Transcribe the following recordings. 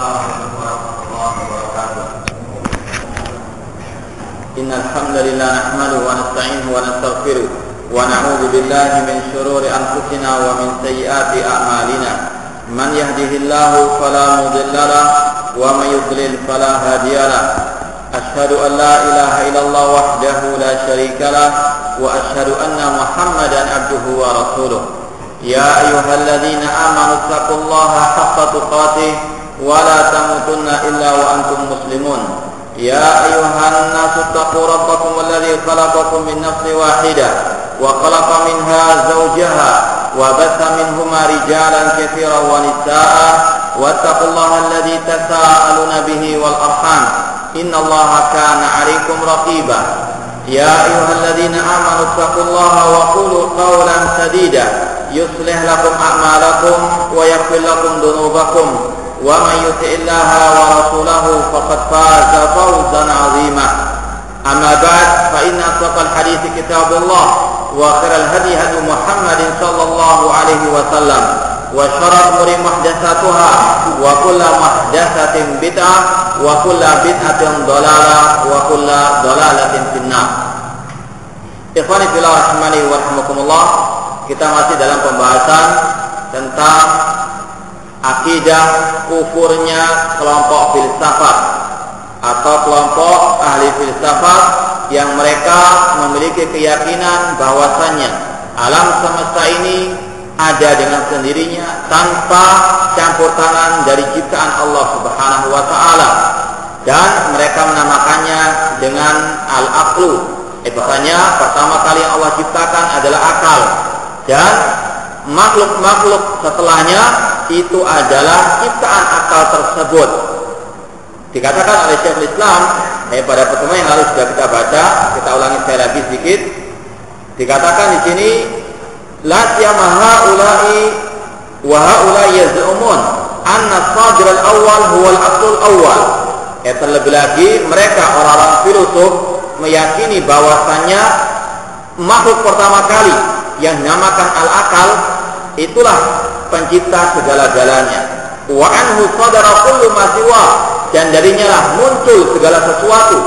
Assalamualaikum warahmatullahi wabarakatuh. Innal hamdalillah nahmaduhu wa nasta'inuhu wa nastaghfiruh wa na'udzu billahi min shururi anfusina wa min sayyiati a'malina. Man yahdihillahu fala mudilla lahu wa man yudlil fala hadiya lahu. Asyhadu an la ilaha illallah wahdahu la syarika lahu wa asyhadu anna Muhammadan abduhu wa rasuluh. Ya ayyuhalladzina amanu taqullaha haqqa tuqatih wa la tamutunna illa wa antum muslimun. Ya ayyuhan nasu taqu rabbakum alladzi khalaqakum min nafsin wahidah wa khalaqa minha zawjaha wa batha minhuma rijalan katsiran wa nisaa'a wattaqullaha alladzi tasaaluna bihi wal arham innallaha kana 'alaikum raqiba. Ya ayyuhalladzina amanu taqullaha wa qulu qawlan sadida yuslih lakum a'malakum wa yaghfir lakum dhunubakum wa man yuti'illaha wa rasulahu faqad faza fawzan 'azima. Amma ba'd, fa inna asdaqal hadithi kitabullah wa khairal hadi hadi Muhammadin sallallahu alaihi wasallam wa syarrul umuri muhdatsatuha wa kullu muhdatsatin bid'ah wa kullu bid'atin dhalalah wa kullu dhalalatin finnar. Ikhwani fillah rahimani wa rahimakumullah. Kita masih dalam pembahasan tentang akidah kufurnya kelompok filsafat atau kelompok ahli filsafat yang mereka memiliki keyakinan bahwasannya alam semesta ini ada dengan sendirinya tanpa campur tangan dari ciptaan Allah Subhanahu wa taala, dan mereka menamakannya dengan al-aqlu. Bahwasanya pertama kali yang Allah ciptakan adalah akal, dan makhluk-makhluk setelahnya itu adalah ciptaan akal tersebut. Dikatakan oleh Syekhul Islam pada pertemuan yang lalu sudah kita baca, kita ulangi sekali lagi sedikit. Dikatakan di sini la siyama haula'i wa haula'i yaz'umun anna as-sadir al-awwal huwa al-aql al-awwal. Terlebih lagi mereka orang-orang filosof meyakini bahwasannya makhluk pertama kali yang dinamakan al-akal itulah pencipta segala-galanya. Wa anhu sadara kullu ma siwa, dan darinya lah muncul segala sesuatu.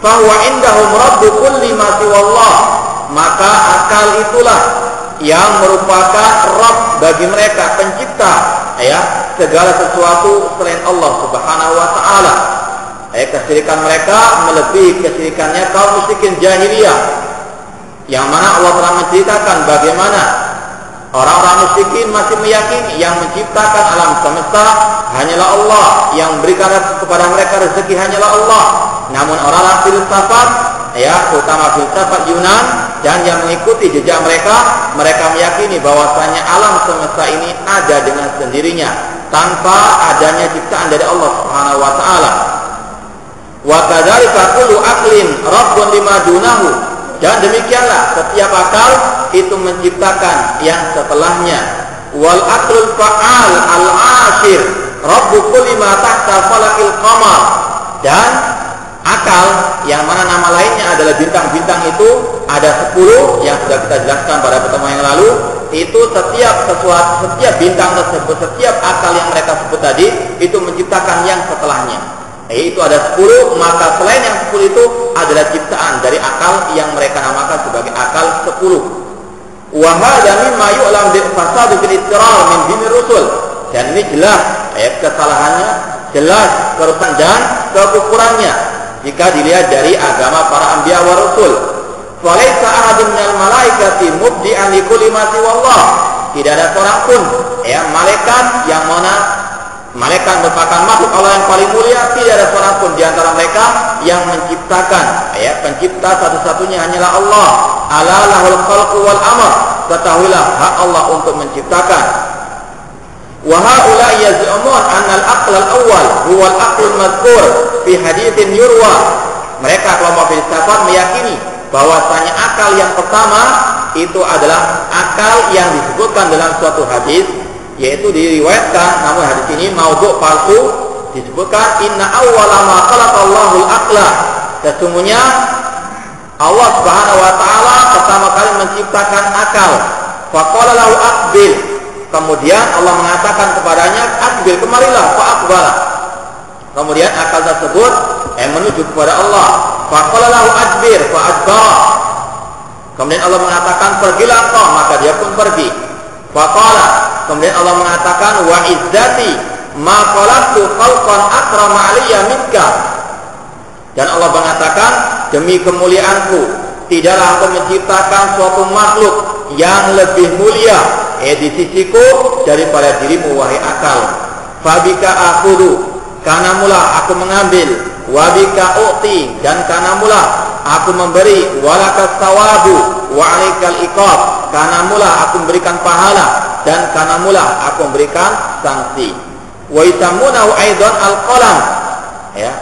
Fa huwa indahum rabbu kulli ma siwallah, maka akal itulah yang merupakan Rabb bagi mereka, pencipta segala sesuatu selain Allah Subhanahu wa taala. Kesyirikan mereka melebihi kesyirikannya kaum musyrikin jahiliyah, yang mana Allah telah menceritakan bagaimana orang-orang musyrikin masih meyakini yang menciptakan alam semesta hanyalah Allah, yang memberikan kepada mereka rezeki hanyalah Allah. Namun orang-orang filsafat, terutama filsafat Yunan dan yang mengikuti jejak mereka meyakini bahwasanya alam semesta ini ada dengan sendirinya tanpa adanya ciptaan dari Allah Subhanahu wa taala. Wa kadzalika kullu aqlin rabbun lima dunahu, dan demikianlah setiap akal itu menciptakan yang setelahnya. Wal aqlul fa'al al-ashir rabbu kulli ma tahta falakil qamar, dan akal yang mana nama lainnya adalah bintang-bintang itu ada 10 yang sudah kita jelaskan pada pertemuan yang lalu. Itu setiap bintang tersebut, setiap akal yang mereka sebut tadi itu menciptakan yang setelahnya. Itu ada 10, maka selain yang 10 itu adalah ciptaan dari akal yang mereka namakan sebagai akal 10. Wa hadza mimma yu'lam bi fasad fil ittiral min dinir rusul, dan ini jelas kesalahannya, jelas kerusakan dan kekufurannya jika dilihat dari agama para anbiya wa rasul. Falaisa ahadun minal malaikati mubdi'an li kulli ma siwallah, tidak ada seorang pun malaikat yang mana malaikat merupakan makhluk Allah yang paling mulia, tidak ada seorang pun di antara mereka yang menciptakan. Pencipta satu-satunya hanyalah Allah. Ala lahul khalqu wal amr, ketahuilah hak Allah untuk menciptakan. Wa haula yaz'umun anna al-aql al-awwal huwa al-aql al-madhkur fi haditsin yurwa. Mereka kelompok filsafat meyakini bahwasanya akal yang pertama itu adalah akal yang disebutkan dalam suatu hadis, yaitu diriwayatkan, namun hadis ini maudhu' palsu, disebutkan inna awwala ma khalaqallahu al-aqla, sesungguhnya Allah Subhanahu wa taala pertama kali menciptakan akal. Faqala lahu aqbil, kemudian Allah mengatakan kepadanya aqbil, kemarilah, fa aqbala, Kemudian akal tersebut menuju kepada Allah. Faqala lahu adbir fa adbara. Kemudian Allah mengatakan pergilah engkau, maka dia pun pergi. Faqala, kemudian Allah mengatakan wa izzati ma khalaqtu khalqan akrama alayya minka. Dan Allah mengatakan demi kemuliaanku tidaklah aku menciptakan suatu makhluk yang lebih mulia di sisiku daripada dirimu wahai akal. Fabika akhudhu, karena mula aku mengambil, wabika u'ti, dan karena mula aku memberi, walakas sawabu wa alaikal iqab, karena mula aku memberikan pahala dan karena mula aku memberikan sanksi. Wa isamunahu aidan al-qalam, ya,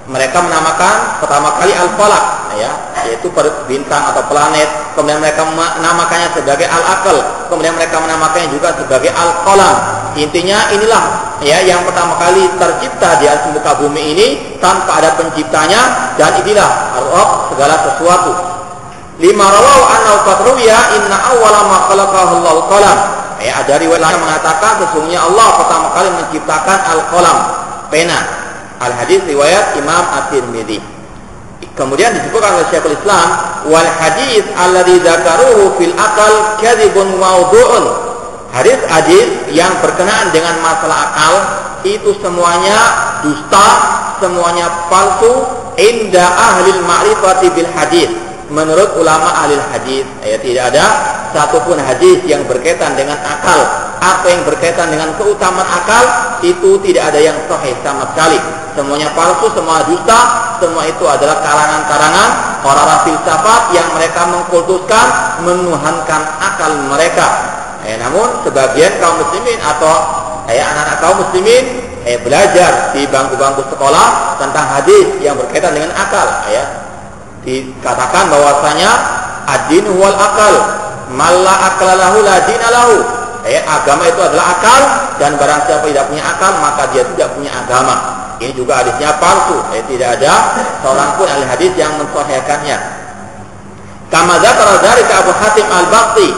mereka menamakan pertama kali al-falak, ya, yaitu bintang atau planet. Kemudian mereka menamakannya sebagai al-aql, kemudian mereka menamakannya juga sebagai al-qalam. Intinya inilah, ya, yang pertama kali tercipta di atas muka bumi ini tanpa ada penciptanya, dan inilah ar-rabb segala sesuatu. Lima rawahu annahu qad ruwiya inna awwala ma khalaqahu al-qalam. Ya, ada riwayat yang mengatakan sesungguhnya Allah pertama kali menciptakan al-qalam, pena. Al-hadis riwayat Imam At-Tirmidzi. Kemudian disebutkan oleh Syekhul Islam, wal hadis alladzi dzakaruhu fil aqal kadzibun mawdu'un. Hadis-hadis yang berkenaan dengan masalah akal itu semuanya dusta, semuanya palsu inda ahlil ma'rifati bil hadis. Menurut ulama ahli hadis, ya, tidak ada satupun hadis yang berkaitan dengan akal. Apa yang berkaitan dengan keutamaan akal itu tidak ada yang sahih sama sekali. Semuanya palsu, semua dusta, semua itu adalah karangan-karangan orang-orang filsafat yang mereka mengkultuskan, menuhankan akal mereka. Namun sebagian kaum muslimin atau anak-anak kaum muslimin belajar di bangku-bangku sekolah tentang hadis yang berkaitan dengan akal, ya. Dikatakan bahwasanya ad-din wal akal, malla akla lahu la dina lahu. Agama itu adalah akal, dan barang siapa tidak punya akal maka dia tidak punya agama. Ini juga hadisnya palsu. Tidak ada seorang pun ahli hadis yang mensahihkannya. Kama dzakara dzalika Abu Hatim Al-Basti.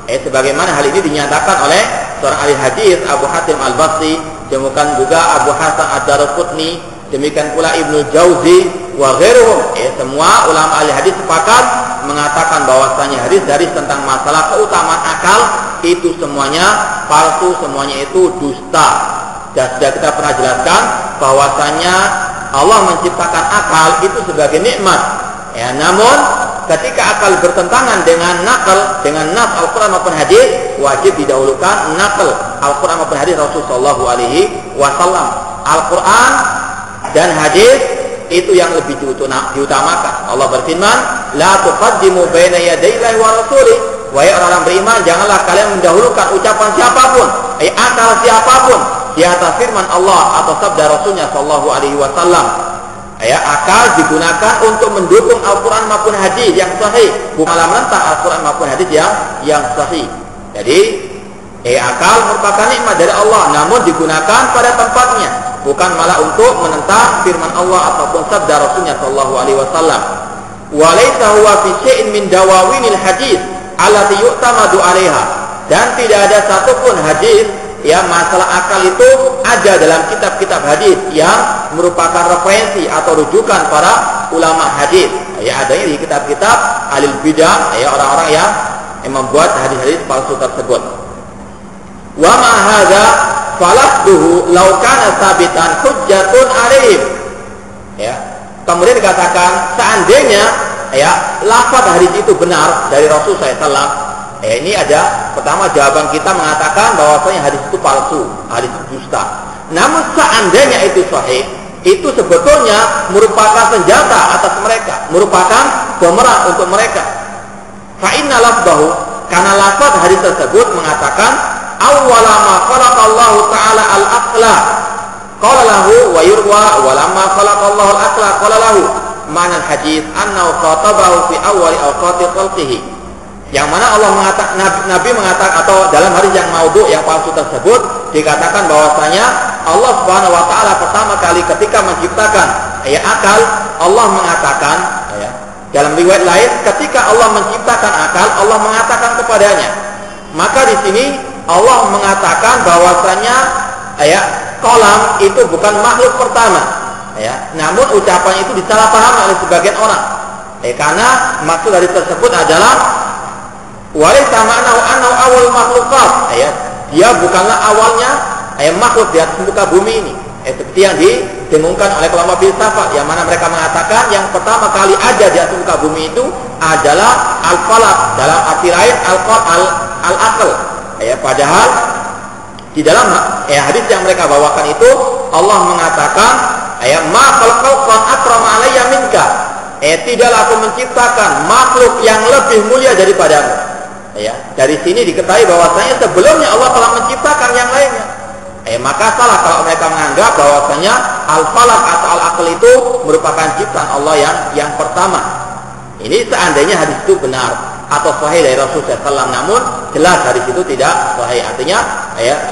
Sebagaimana hal ini dinyatakan oleh seorang ahli hadis Abu Hatim Al-Basti, demikian juga Abu Hasan Ad-Darqutni, demikian pula Ibnu Jauzi wa ghairuhum. Semua ulama ahli hadis sepakat mengatakan bahwasanya hadis-hadis tentang masalah keutamaan akal itu semuanya palsu, semuanya itu dusta. Dan sudah kita pernah jelaskan bahwasanya Allah menciptakan akal itu sebagai nikmat. Namun ketika akal bertentangan dengan nakal, dengan nas Al-Quran maupun hadis, wajib didahulukan nakal Al-Quran maupun hadis Rasulullah SAW. Al-Quran dan hadis itu yang lebih diutamakan. Allah berfirman, la tuqaddimu baina yadayillahi wa rasulih. Wahai orang-orang beriman, janganlah kalian mendahulukan ucapan siapapun, akal siapapun di atas firman Allah atau sabda Rasulnya sallallahu alaihi wasallam. Akal digunakan untuk mendukung Al-Quran maupun hadis yang sahih, bukanlah menentang Al-Quran maupun hadis yang sahih. Jadi akal merupakan nikmat dari Allah, namun digunakan pada tempatnya, bukan malah untuk menentang firman Allah ataupun sabda Rasulnya sallallahu alaihi wasallam. Wa laisa huwa fi syai'in min dawawinil hadis allati yu'tamadu 'alaiha. Dan tidak ada satupun hadis, masalah akal itu ada dalam kitab-kitab hadis yang merupakan referensi atau rujukan para ulama hadis. Adanya di kitab-kitab ahli bidah, orang-orang yang membuat hadis-hadis palsu tersebut. Wa ma hadza falafduhu law kana sabitan hujjatun alaihim. Kemudian dikatakan seandainya lafaz hadis itu benar dari Rasul SAW. Ini ada pertama jawaban kita mengatakan bahwasanya hadis itu palsu, hadis itu dusta. Namun seandainya itu sahih, itu sebetulnya merupakan senjata atas mereka, merupakan bumerang untuk mereka. Fa inna lafzahu, karena lafaz hadis tersebut mengatakan awwala ma khalaqallahu ta'ala al-aqla qala lahu wa yurwa wa lamma khalaqallahu al-aqla qala lahu. Ma'na al-hadis annahu khatabahu fi awwali awqati khalqihi. Yang mana Allah mengatakan, Nabi mengatakan, atau dalam hadis yang maudhu, yang palsu tersebut dikatakan bahwasanya Allah Subhanahu wa taala pertama kali ketika menciptakan akal, Allah mengatakan dalam riwayat lain ketika Allah menciptakan akal, Allah mengatakan kepadanya. Maka di sini Allah mengatakan bahwasanya qalam itu bukan makhluk pertama. ya. Namun ucapan itu disalahpahami oleh sebagian orang. Karena maksud dari tersebut adalah walaysa ma'nahu annahu awal makhluqat. Ya, dia bukanlah awalnya makhluk di atas muka bumi ini. Seperti yang didengungkan oleh kelompok filsafat, yang mana mereka mengatakan yang pertama kali ada di atas muka bumi itu adalah al-falaq, dalam arti lain al-aql. Padahal di dalam hadis yang mereka bawakan itu Allah mengatakan ma khalaqan akrama alayya minka. Tidaklah aku menciptakan makhluk yang lebih mulia daripadamu. Dari sini diketahui bahwasanya sebelumnya Allah telah menciptakan yang lainnya. Maka salah kalau mereka menganggap bahwasanya al-falaq atau al-aql itu merupakan ciptaan Allah yang pertama. Ini seandainya hadis itu benar atau sahih dari Rasulullah SAW, namun jelas hadis itu tidak sahih. Artinya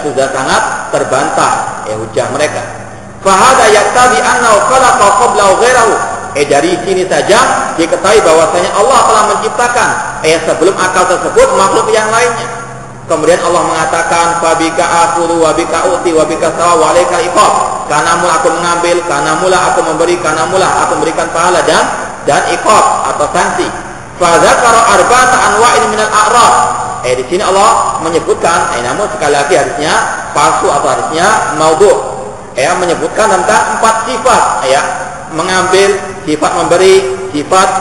sudah sangat terbantah hujah mereka. Fahada yaktabi annahu khalaqa qablahu ghairahu. Dari sini saja diketahui bahwasanya Allah telah menciptakan sebelum akal tersebut makhluk yang lainnya. Kemudian Allah mengatakan fabika aqulu wa bika uti wa bika sawa wa alaika iqab. Kanamu aku mengambil, kanamulah aku memberi, kanamulah aku memberikan pahala dan iqab atau sanksi. Fa dzakara arba'ata anwa'in minal a'raf. Di sini Allah menyebutkan, namun sekali lagi hadisnya palsu atau hadisnya maudhu'. Menyebutkan tentang 4 sifat, mengambil, sifat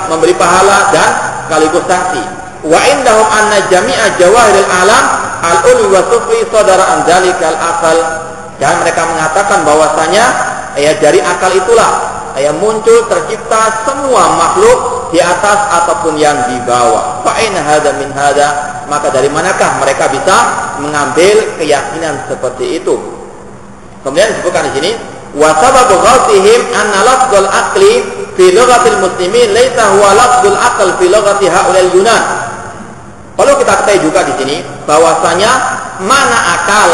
memberi pahala dan sekaligus sanksi. Wa indahum anna jami'a jawahiril alam al-ulu wa sufli sadara an dzalikal aqal. Dan mereka mengatakan bahwasanya dari akal itulah muncul tercipta semua makhluk di atas ataupun yang di bawah. Fa in hadza min hadza, maka dari manakah mereka bisa mengambil keyakinan seperti itu? Kemudian disebutkan di sini wa sababu ghautihim anna lafdzul aqli fi lughatil muslimin laisa huwa lafdzul aql fi lughati haulal yunan. Perlu kita ketahui juga di sini bahwasanya makna akal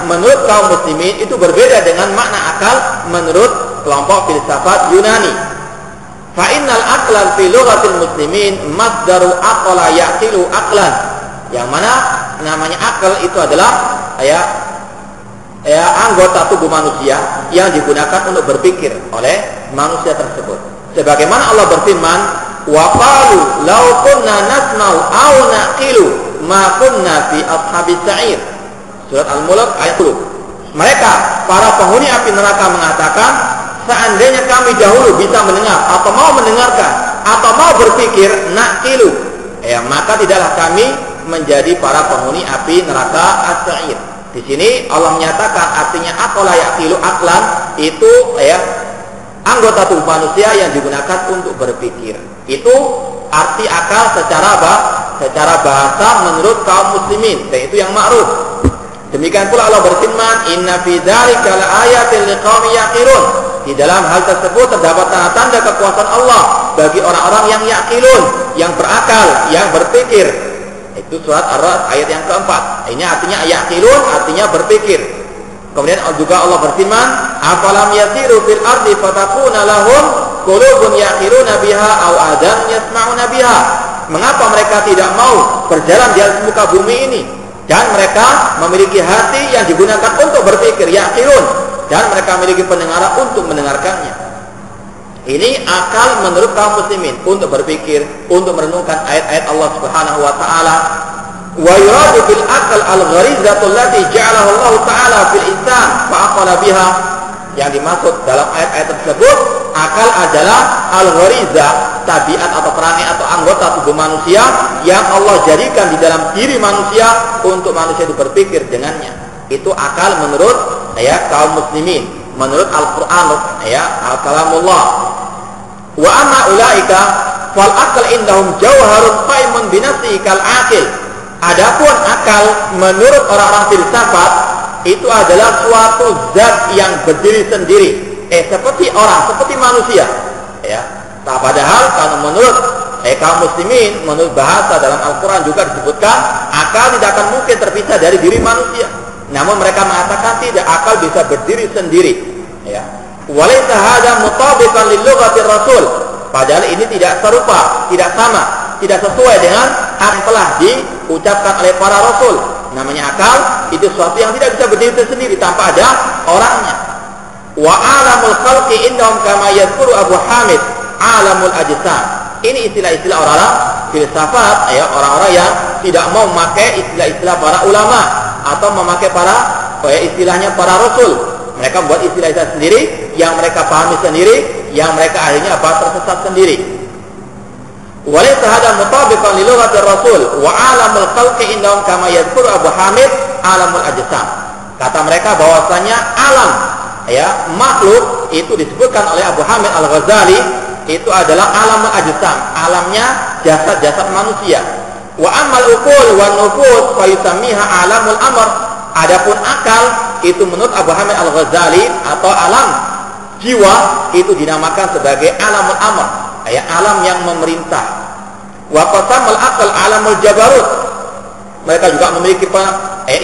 menurut kaum muslimin itu berbeda dengan makna akal menurut kelompok filsafat Yunani. Fa innal aqla fi lughatil muslimin masdaru aqla yaqilu aqlan. Yang mana namanya akal itu adalah anggota tubuh manusia yang digunakan untuk berpikir oleh manusia tersebut. Sebagaimana Allah berfirman, wa qalu law kunna nasma'u aw naqilu ma kunna fi ashabis sa'ir. Surat Al-Mulk ayat 10. Mereka para penghuni api neraka mengatakan, seandainya kami dahulu bisa mendengar atau mau mendengarkan atau mau berpikir naqilu, maka tidaklah kami menjadi para penghuni api neraka as-sa'ir. Di sini Allah menyatakan artinya aqla yaqilu aqlan itu anggota tubuh manusia yang digunakan untuk berpikir. Itu arti akal secara bahasa menurut kaum muslimin, dan itu yang ma'ruf. Demikian pula Allah berfirman, inna fi dzalika laayatin liqaumin yaqilun. Di dalam hal tersebut terdapat tanda-tanda kekuasaan Allah bagi orang-orang yang yaqilun, yang berakal, yang berpikir. Itu surat Ar-Ra'd ayat yang keempat. Ini artinya yaqilun, artinya berpikir. Kemudian juga Allah berfirman, afalam yasiru fil ardi fatakuna lahum qulubun yaqiluna biha aw adan yasma'una biha. Mengapa mereka tidak mau berjalan di atas muka bumi ini dan mereka memiliki hati yang digunakan untuk berpikir, yaqilun, dan mereka memiliki pendengaran untuk mendengarkannya. Ini akal menurut kaum muslimin untuk berpikir, untuk merenungkan ayat-ayat Allah Subhanahu wa taala. Wa yuradu bil aql al-gharizatu allati ja'alaha Allah taala fil insan fa aqala biha. Yang dimaksud dalam ayat-ayat tersebut, akal adalah al-gharizah, tabiat atau perangai atau anggota tubuh manusia yang Allah jadikan di dalam diri manusia untuk manusia itu berpikir dengannya. Itu akal menurut kaum muslimin, menurut Al-Qur'an, al-kalamullah. Wa amma ulaika fal aql indahum jawharun qaimun bi nafsihi kal aqil. Adapun akal menurut orang-orang filsafat itu adalah suatu zat yang berdiri sendiri, seperti orang, seperti manusia. Padahal kalau menurut kaum muslimin, menurut bahasa dalam Al-Quran juga disebutkan akal tidak akan mungkin terpisah dari diri manusia. Namun mereka mengatakan tidak, akal bisa berdiri sendiri. Walaysa hadza mutabiqan lil lughati rasul. Padahal ini tidak serupa, tidak sama, tidak sesuai dengan apa yang telah diucapkan oleh para rasul. Namanya akal itu sesuatu yang tidak bisa berdiri sendiri tanpa ada orangnya. Wa alamul khalqi indahum kama yadhkuru Abu Hamid alamul ajsam. Ini istilah-istilah orang-orang filsafat, ya, orang-orang yang tidak mau memakai istilah-istilah para ulama atau memakai istilahnya para rasul. Mereka buat istilah-istilah sendiri yang mereka pahami sendiri, yang mereka akhirnya tersesat sendiri. Walaysa hadha mutabiqan li lughatir rasul wa alamul khalqi indahum kama yadhkuru Abu Hamid alamul ajsam. Kata mereka bahwasanya alam, ya, makhluk itu disebutkan oleh Abu Hamid Al-Ghazali itu adalah alamul ajsam, alamnya jasad-jasad manusia. Wa amal uqul wan nufus fa yusammiha alamul amr. Adapun akal itu menurut Abu Hamid Al-Ghazali atau alam jiwa itu dinamakan sebagai alamul amr, ya, alam yang memerintah. Wa qasamal aqal alamul jabarut. Mereka juga memiliki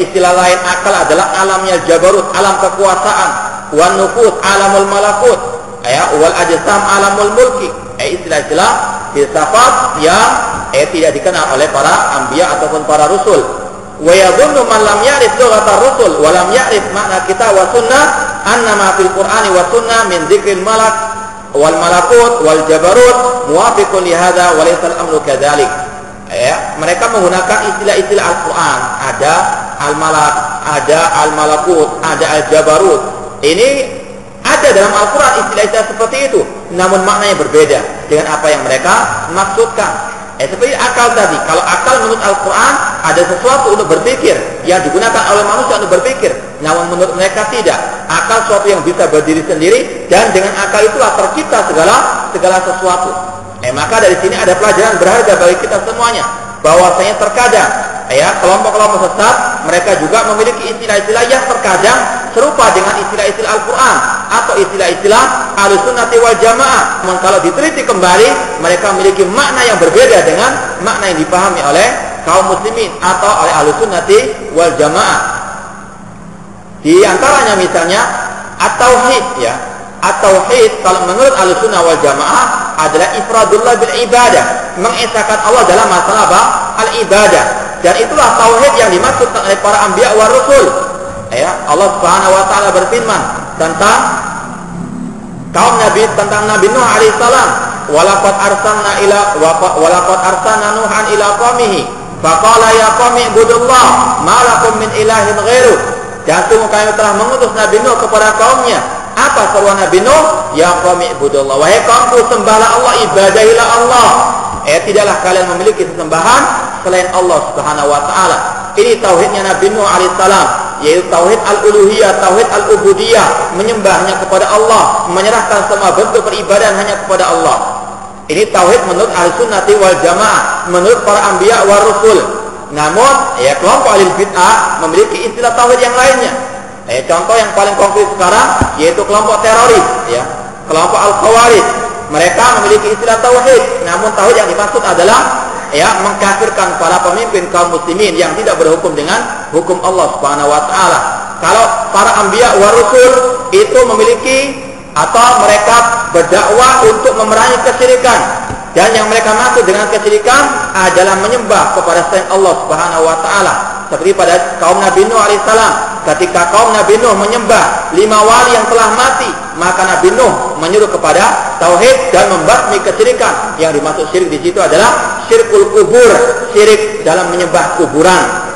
istilah lain, akal adalah alamnya jabarut, alam kekuasaan. Wan nufus alamul malakut, ya, wal ajsam alamul mulki. Istilah-istilah filsafat yang tidak dikenal oleh para anbiya ataupun para rasul. Wa yadhunnu man lam ya'rif lughatar rusul wa lam ya'rif makna kitab wa sunnah annama fil qur'ani wa sunnah min dzikril malak wal malakut wal jabarut muwafiqun li hadza wa laysa al-amru kadzalik. Ya, mereka menggunakan istilah-istilah Al-Qur'an, ada al-malak, ada al-malakut, ada al-jabarut. Ini ada dalam Al-Quran istilah-istilah seperti itu, namun maknanya berbeda dengan apa yang mereka maksudkan. Seperti akal tadi, kalau akal menurut Al-Quran ada sesuatu untuk berpikir yang digunakan oleh manusia untuk berpikir, namun menurut mereka tidak. Akal sesuatu yang bisa berdiri sendiri, dan dengan akal itulah tercipta segala sesuatu. Maka dari sini ada pelajaran berharga bagi kita semuanya, bahwasanya terkadang kelompok-kelompok sesat mereka juga memiliki istilah-istilah yang terkadang serupa dengan istilah-istilah Al-Quran atau istilah-istilah Ahlussunnati wal Jamaah. Namun kalau diteliti kembali, mereka memiliki makna yang berbeda dengan makna yang dipahami oleh kaum muslimin atau oleh Ahlussunnati wal Jamaah. Di antaranya misalnya at-tauhid, ya. At-tauhid kalau menurut Ahlussunnah wal Jamaah adalah ifradullah bil ibadah, mengesahkan Allah dalam masalah al-ibadah. Dan itulah tauhid yang dimaksudkan oleh para anbiya wa rasul. Ya, Allah Subhanahu wa taala berfirman tentang kaum nabi, tentang Nabi Nuh alaihi salam, walaqad arsalna Nuhan ila qaumihi faqala ya qaumi ibudullah ma lakum min ilahin ghairu. Dan sungguh kami telah mengutus Nabi Nuh kepada kaumnya. Apa seruan Nabi Nuh? Ya qaumi ibudullah, wahai kaumku, sembahlah Allah, ibadahilah Allah. Tidaklah kalian memiliki sesembahan selain Allah Subhanahu wa taala. Ini tauhidnya Nabi Nuh alaihissalam, yaitu tauhid al-uluhiyah, tauhid al-ubudiyah, menyembahnya kepada Allah, menyerahkan semua bentuk peribadahan hanya kepada Allah. Ini tauhid menurut Ahlussunnati wal Jamaah, menurut para anbiya wa rasul. Namun, kelompok ahli bid'ah memiliki istilah tauhid yang lainnya. Contoh yang paling konkret sekarang yaitu kelompok teroris, ya, kelompok al-khawarij. Mereka memiliki istilah tauhid, namun tauhid yang dimaksud adalah mengkafirkan para pemimpin kaum muslimin yang tidak berhukum dengan hukum Allah Subhanahu wa taala. Kalau para anbiya wa rasul itu memiliki atau mereka berdakwah untuk memerangi kesyirikan, dan yang mereka maksud dengan kesyirikan adalah menyembah kepada selain Allah Subhanahu wa taala. Seperti pada kaum Nabi Nuh alaihissalam, ketika kaum Nabi Nuh menyembah 5 wali yang telah mati, maka Nabi Nuh menyuruh kepada tauhid dan membasmi kesyirikan. Yang dimaksud syirik di situ adalah syirkul kubur, syirik dalam menyembah kuburan.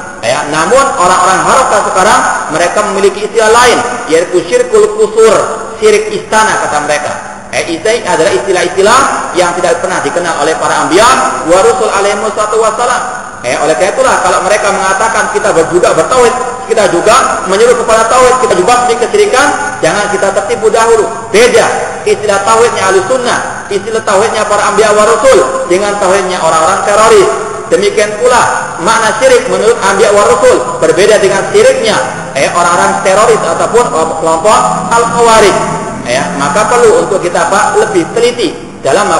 Namun orang-orang Harokah sekarang mereka memiliki istilah lain, yaitu syirkul kusur, syirik istana kata mereka. Ini adalah istilah-istilah yang tidak pernah dikenal oleh para anbiya wa rasul alaihi wassalam. Oleh karena itulah kalau mereka mengatakan kita juga bertauhid, kita juga menyuruh kepada tauhid, kita juga basmi kesyirikan, jangan kita tertipu dahulu. Beda istilah tauhidnya Ahlussunnah, istilah tauhidnya para anbiya wa rasul dengan tauhidnya orang-orang teroris. Demikian pula makna syirik menurut anbiya wa rasul berbeda dengan syiriknya orang-orang teroris ataupun kelompok al-khawarij. Maka perlu untuk kita lebih teliti dalam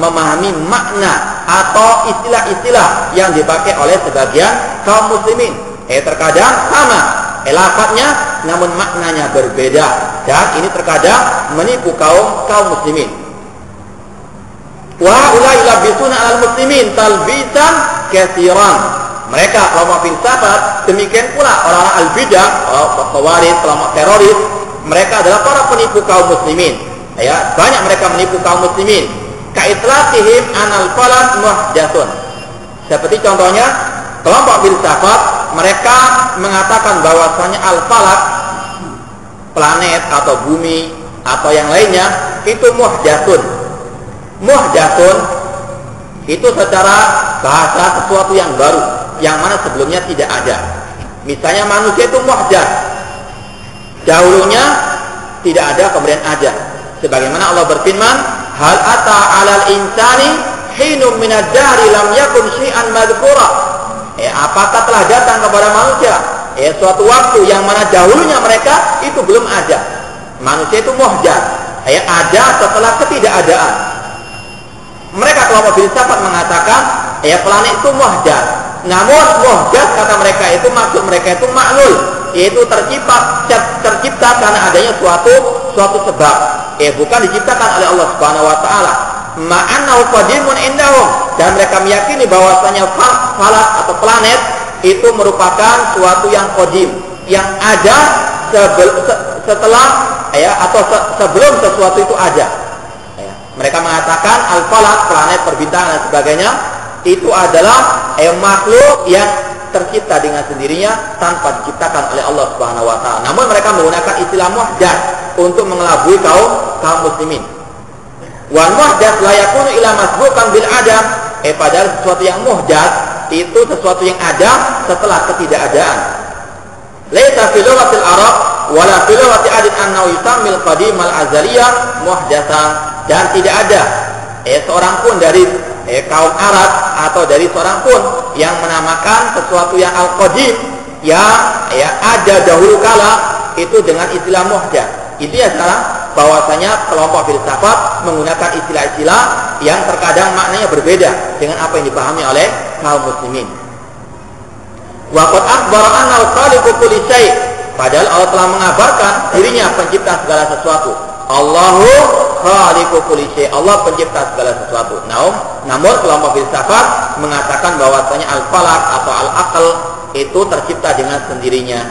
memahami makna atau istilah-istilah yang dipakai oleh sebagian kaum muslimin. Terkadang sama lafadznya, namun maknanya berbeda, dan ini terkadang menipu kaum muslimin. Wa ulai labisuna al muslimin talbisan katsiran. Mereka kelompok filsafat, demikian pula orang-orang al-bidah, khawarij, kelompok teroris, mereka adalah para penipu kaum muslimin. Ya, banyak mereka menipu kaum muslimin. Kaitlatihim anal falak muhdatsun. Seperti contohnya kelompok filsafat, mereka mengatakan bahwasanya al-falak, planet atau bumi atau yang lainnya itu muhdatsun. Muhdatsun itu secara bahasa sesuatu yang baru, yang mana sebelumnya tidak ada. Misalnya manusia itu muhdats, dahulunya tidak ada, kemudian ada. Sebagaimana Allah berfirman, hal ata 'alal insani hinum minad dahri lam yakun syai'an madhkura. Apakah telah datang kepada manusia suatu waktu yang mana dahulunya mereka itu belum ada. Manusia itu muhdats, ada setelah ketidakadaan. Mereka kelompok filsafat mengatakan planet itu muhdats. Namun muhdats kata mereka itu, maksud mereka itu maklul, yaitu tercipta karena adanya suatu sebab. Bukan diciptakan oleh Allah Subhanahu wa taala. Ma'annahu qadimun indahum, dan mereka meyakini bahwasanya falak atau planet itu merupakan suatu yang qadim, yang ada setelah atau sebelum sesuatu itu ada. Mereka mengatakan al-falak, planet, perbintangan dan sebagainya itu adalah makhluk yang tercipta dengan sendirinya tanpa diciptakan oleh Allah Subhanahu wa taala. Namun mereka menggunakan istilah muhdats untuk mengelabui kaum muslimin. Wal muhdats la yakunu ila masbuqan bil adam. Padahal sesuatu yang muhdats itu sesuatu yang ada setelah ketidakadaan. Laisa fi lughatil arab wala fi lughati adin annahu yusammil qadim al azaliyah muhdatsan, dan tidak ada seorang pun dari kaum Arab atau dari seorang pun yang menamakan sesuatu yang al-qadim yang ada dahulu kala itu dengan istilah muhdats. Itu adalah bahwasanya kelompok filsafat menggunakan istilah-istilah yang terkadang maknanya berbeda dengan apa yang dipahami oleh kaum muslimin. Wa qad akhbara anna al-khaliqu kulli syai', padahal Allah telah mengabarkan dirinya pencipta segala sesuatu. Allahu khaliqu kulli syai', Allah pencipta segala sesuatu. Namun kelompok filsafat mengatakan bahwasanya al-falak atau al-aql itu tercipta dengan sendirinya.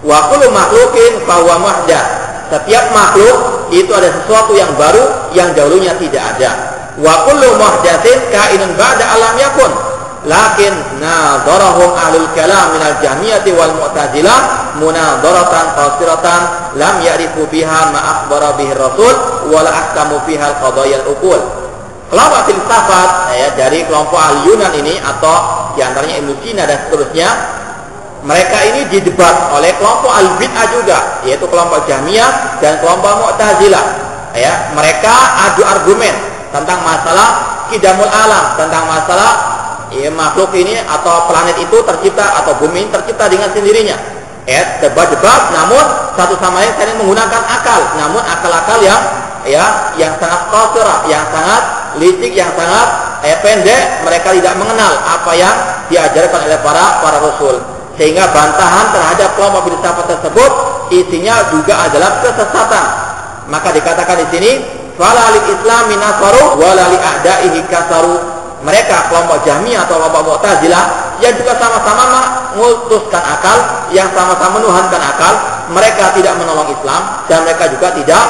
Wa kullu makhluqin fa huwa muhdats. Setiap makhluk itu ada sesuatu yang baru yang dahulunya tidak ada. Wa kullu muhdatsin kainun ba'da alam yakun. Lakin nadharahum ahlul kalam minal jahmiyati wal mu'tazilah munadharatan qasiratan lam ya'rifu biha ma akhbara bihi rasul wa la ahkamu fiha al-qadaya al-uqul. Kelompok filsafat dari kelompok ahli Yunan ini atau diantaranya Ibnu Sina dan seterusnya, mereka ini didebat oleh kelompok al-bid'ah juga, yaitu kelompok Jahmiyah dan kelompok Mu'tazilah. Mereka adu argumen tentang masalah qidamul alam, tentang masalah makhluk ini atau planet itu tercipta atau bumi tercipta dengan sendirinya. Debat-debat, namun satu sama lain saling menggunakan akal, namun akal-akal yang sangat qasirah, yang sangat licik, yang sangat pendek. Mereka tidak mengenal apa yang diajarkan oleh para rasul. Sehingga bantahan terhadap kelompok filsafat tersebut isinya juga adalah kesesatan. Maka dikatakan di sini, fala lil islami nasaru wa la li a'daihi kasaru. Mereka kelompok Jahmiyah atau kelompok Mu'tazilah yang juga sama-sama mengutuskan akal, yang sama-sama menuhankan akal, mereka tidak menolong Islam dan mereka juga tidak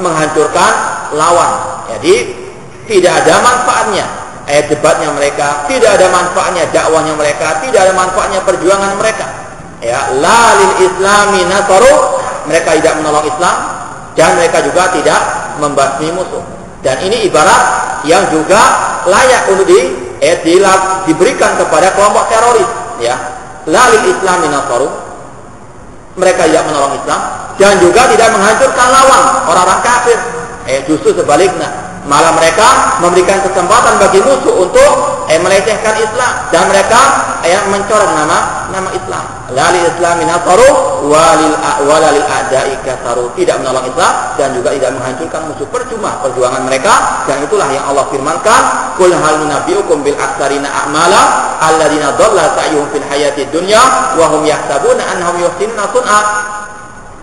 menghancurkan lawan. Jadi tidak ada manfaatnya debatnya mereka, tidak ada manfaatnya dakwahnya mereka, tidak ada manfaatnya perjuangan mereka. La lil islami nasaru, mereka tidak menolong Islam dan mereka juga tidak membasmi musuh. Dan ini ibarat yang juga layak untuk diberikan kepada kelompok teroris. La lil islami nasaru, mereka tidak menolong Islam dan juga tidak menghancurkan lawan orang-orang kafir. Justru sebaliknya, malah mereka memberikan kesempatan bagi musuh untuk melecehkan Islam dan mereka mencoreng nama Islam. La lil islami nasaru wa lil a'da'i kasaru, tidak menolong Islam dan juga tidak menghancurkan musuh. Percuma perjuangan mereka, dan itulah yang Allah firmankan, qul hal nunabbiukum bil aktsarina a'mala alladziina dhalla sa'yuhum fil hayatid dunya wa hum yahsabuna annahum yuhsinuna sun'a.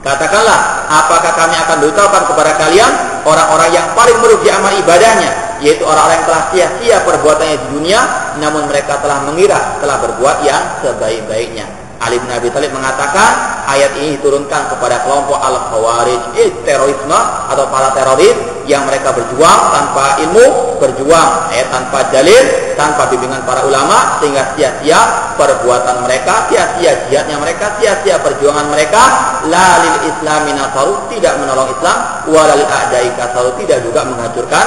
Katakanlah, apakah kami akan beritahukan kepada kalian orang-orang yang paling merugi amal ibadahnya, yaitu orang-orang yang telah sia-sia perbuatannya di dunia, namun mereka telah mengira telah berbuat yang sebaik-baiknya. Ali bin Abi Thalib mengatakan ayat ini diturunkan kepada kelompok Al-Khawarij, terorisme atau para teroris yang mereka berjuang tanpa ilmu, berjuang tanpa dalil, tanpa bimbingan para ulama, sehingga sia-sia perbuatan mereka, sia-sia jihadnya mereka, sia-sia perjuangan mereka. La lil islami nasaru, tidak menolong Islam, walal a'dai kasaru, tidak juga menghancurkan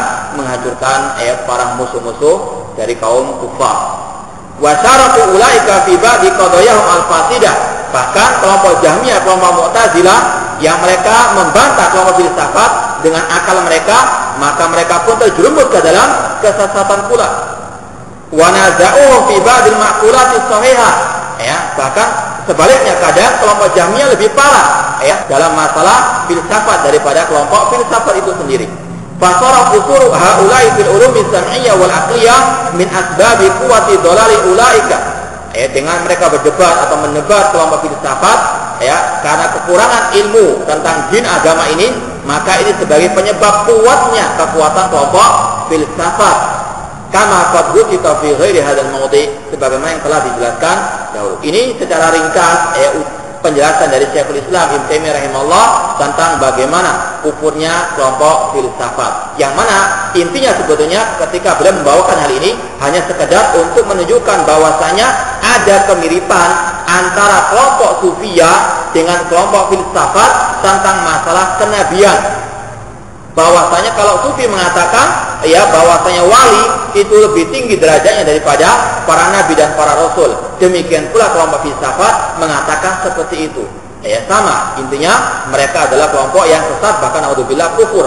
para musuh-musuh dari kaum kufar. Wa syaratu ulaika fi ba'di qadayahum al-fasidah. Bahkan kelompok Jahmiyah, kelompok Mu'tazilah yang mereka membantah kelompok filsafat dengan akal mereka, maka mereka pun terjerumus ke dalam kesesatan pula. Wa naza'uhu fi ba'dil ma'qulati shahihah. Bahkan sebaliknya kadang kelompok Jahmiyah lebih parah dalam masalah filsafat daripada kelompok filsafat itu sendiri. Fasara usuru haula'i fil ulumi sam'iyyah wal aqliyah min asbabi quwwati dhalali ulaika. Dengan mereka berdebat atau menebar kelompok filsafat karena kekurangan ilmu tentang din agama ini, maka ini sebagai penyebab kuatnya kekuatan kelompok filsafat. Kama qad dzukira fi ghairi hadzal mawdi', sebagaimana yang telah dijelaskan dahulu. Ini secara ringkas penjelasan dari Syekhul Islam Ibnu Taimiyah rahimahullah tentang bagaimana kufurnya kelompok filsafat. Yang mana intinya sebetulnya ketika beliau membawakan hal ini hanya sekedar untuk menunjukkan bahwasanya ada kemiripan antara kelompok Sufiyah dengan kelompok filsafat tentang masalah kenabian. Bahwasanya kalau Sufi mengatakan bahwasanya wali itu lebih tinggi derajatnya daripada para nabi dan para rasul, demikian pula kelompok filsafat mengatakan seperti itu. Sama, intinya mereka adalah kelompok yang sesat, bahkan naudzubillah kufur.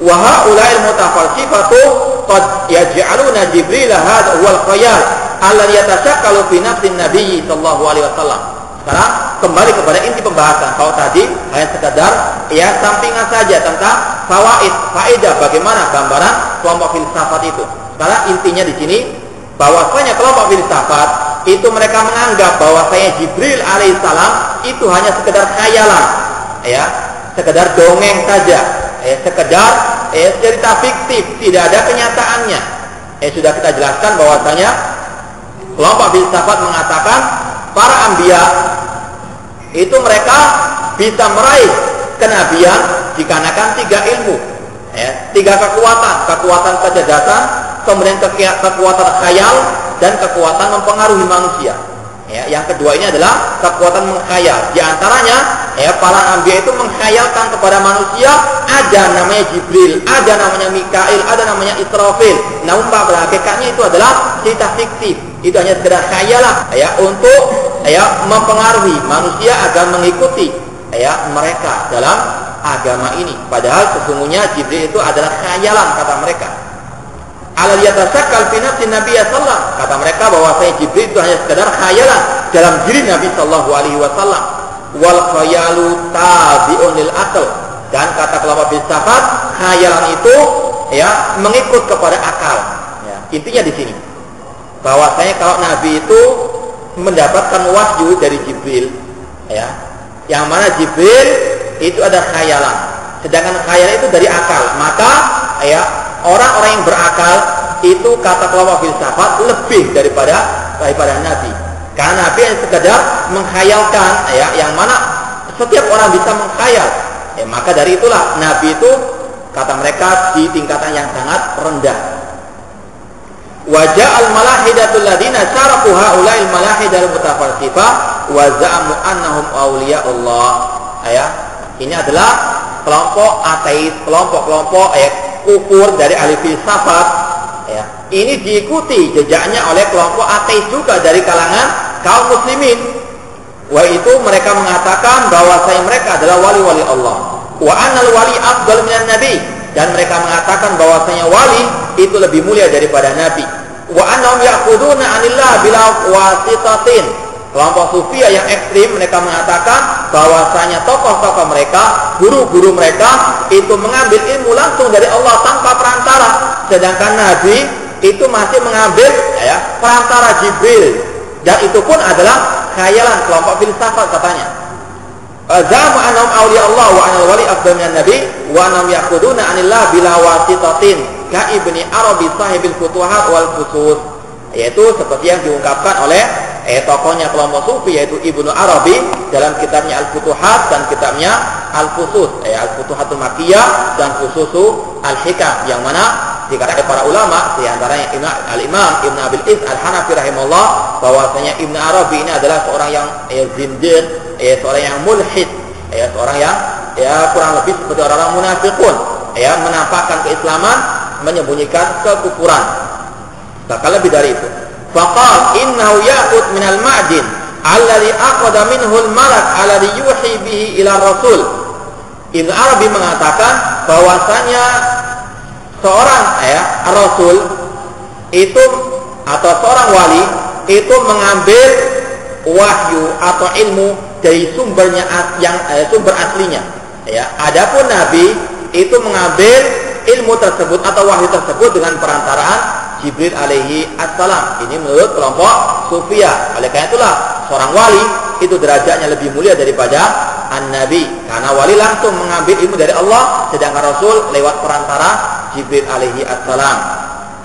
Wa haula'il mutafalsifatu qad yaj'aluna Jibril hadha huwal khayal alladhi yatashakkalu fi nafsin nabiy sallallahu alaihi wasallam. Sekarang kembali kepada inti pembahasan. Kalau tadi hanya sekedar sampingan saja tentang faedah bagaimana gambaran kelompok filsafat itu. Sekarang intinya di sini bahwasanya kelompok filsafat itu mereka menganggap bahwasanya Jibril alaihissalam itu hanya sekedar khayalan, sekedar dongeng saja, sekedar cerita fiktif, tidak ada kenyataannya. Sudah kita jelaskan bahwasanya kelompok filsafat mengatakan para anbiya itu mereka bisa meraih kenabian dikarenakan 3 ilmu, 3 kekuatan kecerdasan, kemudian kekuatan khayal, dan kekuatan mempengaruhi manusia. Yang kedua ini adalah kekuatan mengkhayal. Di antaranya para anbiya itu mengkhayalkan kepada manusia ada namanya Jibril, ada namanya Mikail, ada namanya Israfil. Namun pada hakikatnya itu adalah cerita fiktif. Itu hanya sekedar khayalan untuk mempengaruhi manusia agar mengikuti mereka dalam agama ini. Padahal sesungguhnya Jibril itu adalah khayalan, kata mereka. Alal yatasakkal fi nafsi Nabi sallallahu, kata mereka bahwasanya Jibril itu hanya sekedar khayalan dalam diri Nabi sallallahu alaihi wasallam. Wal khayalu tabi'un lil aql, dan kata kelompok filsafat khayalan itu mengikut kepada akal. Intinya di sini bahwasanya kalau Nabi itu mendapatkan wahyu dari Jibril, yang mana Jibril itu ada khayalan, sedangkan khayalan itu dari akal, maka orang-orang yang berakal itu kata kelompok filsafat lebih daripada Nabi. Karena Nabi yang sekedar menghayalkan, yang mana setiap orang bisa menghayal. Maka dari itulah Nabi itu kata mereka di tingkatan yang sangat rendah. Wajah al-malahidatul ladina syaraku haula'il malahidal mutafalsifah wa za'amu annahum awliyaullah. Ini adalah kelompok ateis, kelompok kufur dari ahli filsafat. Ini diikuti jejaknya oleh kelompok ateis juga dari kalangan kaum muslimin. Itu mereka mengatakan bahwasanya mereka adalah wali-wali Allah. Wa annal wali afdal minan nabi, dan mereka mengatakan bahwasanya wali itu lebih mulia daripada nabi. Wa annahum ya'khuduna 'anillah bila wasitatin. Kelompok Sufiyah yang ekstrim mereka mengatakan bahwasanya tokoh-tokoh mereka, guru-guru mereka itu mengambil ilmu langsung dari Allah tanpa perantara, sedangkan nabi itu masih mengambil perantara Jibril, dan itu pun adalah khayalan kelompok filsafat katanya. Zamu annahum awliya Allah wa anal wali afdal minan nabi wa annahum ya'khuduna 'anillah bila wasitatin ka Ibni Arabi sahibil futuhat wal fusus, yaitu seperti yang diungkapkan oleh tokohnya kelompok Sufi yaitu Ibnu Arabi dalam kitabnya Al-Futuhat dan kitabnya Al-Fusus, Al-Futuhatul Makkiyah dan Fususu Al-Hikam, yang mana dikatakan para ulama di antaranya Al-Imam Ibn Abil Is Al-Hanafi rahimahullah bahwasanya Ibnu Arabi ini adalah seorang yang zindiq, seorang yang mulhid, seorang yang kurang lebih seperti orang-orang munafiqun, menampakkan keislaman, menyembunyikan kekufuran. Bahkan lebih dari itu. Faqal innahu ya'khud minal ma'din alladhi aqada minhu al-malak alladhi yuhi bihi ila rasul. Ibnu Arabi mengatakan bahwasanya seorang rasul itu atau seorang wali itu mengambil wahyu atau ilmu dari sumbernya sumber aslinya. Adapun nabi itu mengambil ilmu tersebut atau wahyu tersebut dengan perantaraan Jibril alaihi assalam. Ini menurut kelompok Sufiyah. Oleh karena itulah seorang wali itu derajatnya lebih mulia daripada an-nabi, karena wali langsung mengambil ilmu dari Allah, sedangkan rasul lewat perantara Jibril alaihi assalam.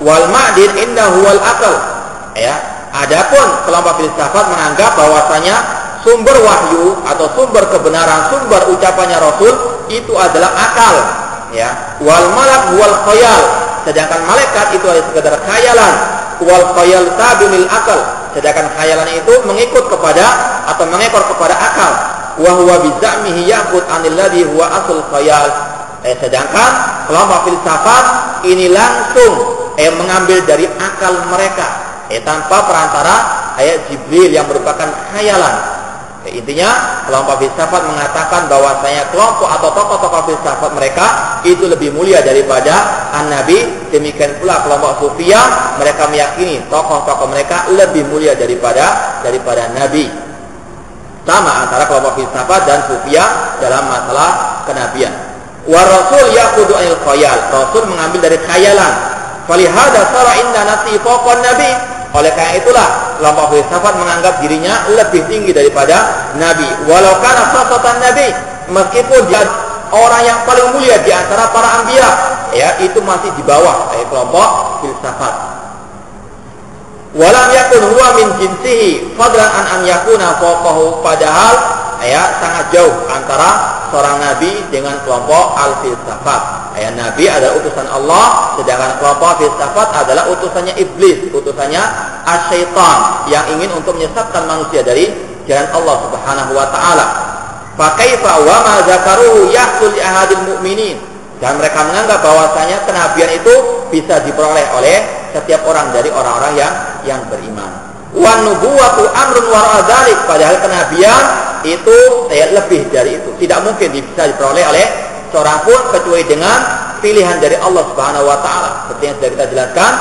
Wal ma'din indahu wal aql. Adapun kelompok filsafat menganggap bahwasanya sumber wahyu atau sumber kebenaran, sumber ucapannya rasul itu adalah akal. Wal malak wal khayal. Sedangkan malaikat itu adalah sekedar khayalan. Wal khayal tabi'il akal. Sedangkan khayalan itu mengikut kepada atau mengekor kepada akal. Wa huwa bizamihi ya'khud 'anil ladzi huwa asl khayal. Sedangkan kelompok filsafat ini langsung mengambil dari akal mereka tanpa perantara Jibril yang merupakan khayalan. Intinya kelompok filsafat mengatakan bahwasanya kelompok atau tokoh-tokoh filsafat mereka itu lebih mulia daripada an-nabi. Demikian pula kelompok Sufiyah, mereka meyakini tokoh-tokoh mereka lebih mulia daripada nabi. Sama antara kelompok filsafat dan Sufiyah dalam masalah kenabian. Wa rasul ya'khudhu 'anil khayal. Rasul mengambil dari khayalan. Falihada sara inda nasi fawqa nabi. Oleh karena itulah kelompok filsafat menganggap dirinya lebih tinggi daripada nabi. Walau kana sasatan nabi, meskipun dia orang yang paling mulia di antara para anbiya, itu masih di bawah kelompok filsafat. Walam yakun huwa min jinsihi fadlan an yakuna fawqahu. Padahal sangat jauh antara seorang nabi dengan kelompok al-filsafat. Nabi adalah utusan Allah, sedangkan kelompok filsafat adalah utusannya iblis, utusannya asyaitan yang ingin untuk menyesatkan manusia dari jalan Allah Subhanahu wa taala. Fa kaifa wa ma zakaruhu yahsul li ahadil mu'minin. Dan mereka menganggap bahwasanya kenabian itu bisa diperoleh oleh setiap orang dari orang-orang yang beriman. Wan nubuwatu amrun wara'a dzalik. Padahal kenabian itu lebih dari itu. Tidak mungkin bisa diperoleh oleh seorang pun kecuali dengan pilihan dari Allah Subhanahu wa taala. Seperti yang sudah kita jelaskan,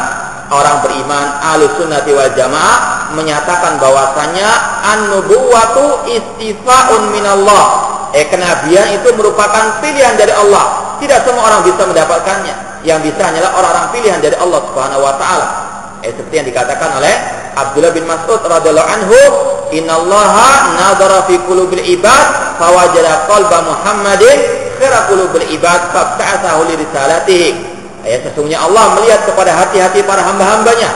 orang beriman Ahlus Sunnati wal Jamaah menyatakan bahwasanya an-nubuwatu istifa'un minallah. Kenabian itu merupakan pilihan dari Allah. Tidak semua orang bisa mendapatkannya. Yang bisa hanyalah orang-orang pilihan dari Allah Subhanahu wa taala. Seperti yang dikatakan oleh Abdullah bin Mas'ud radhiyallahu anhu, "Innallaha nazara fi qulubil ibad fawajada qalba Muhammadin khairu qulubil ibad fabta'athahu li risalatihi." Sesungguhnya Allah melihat kepada hati-hati para hamba-hambanya.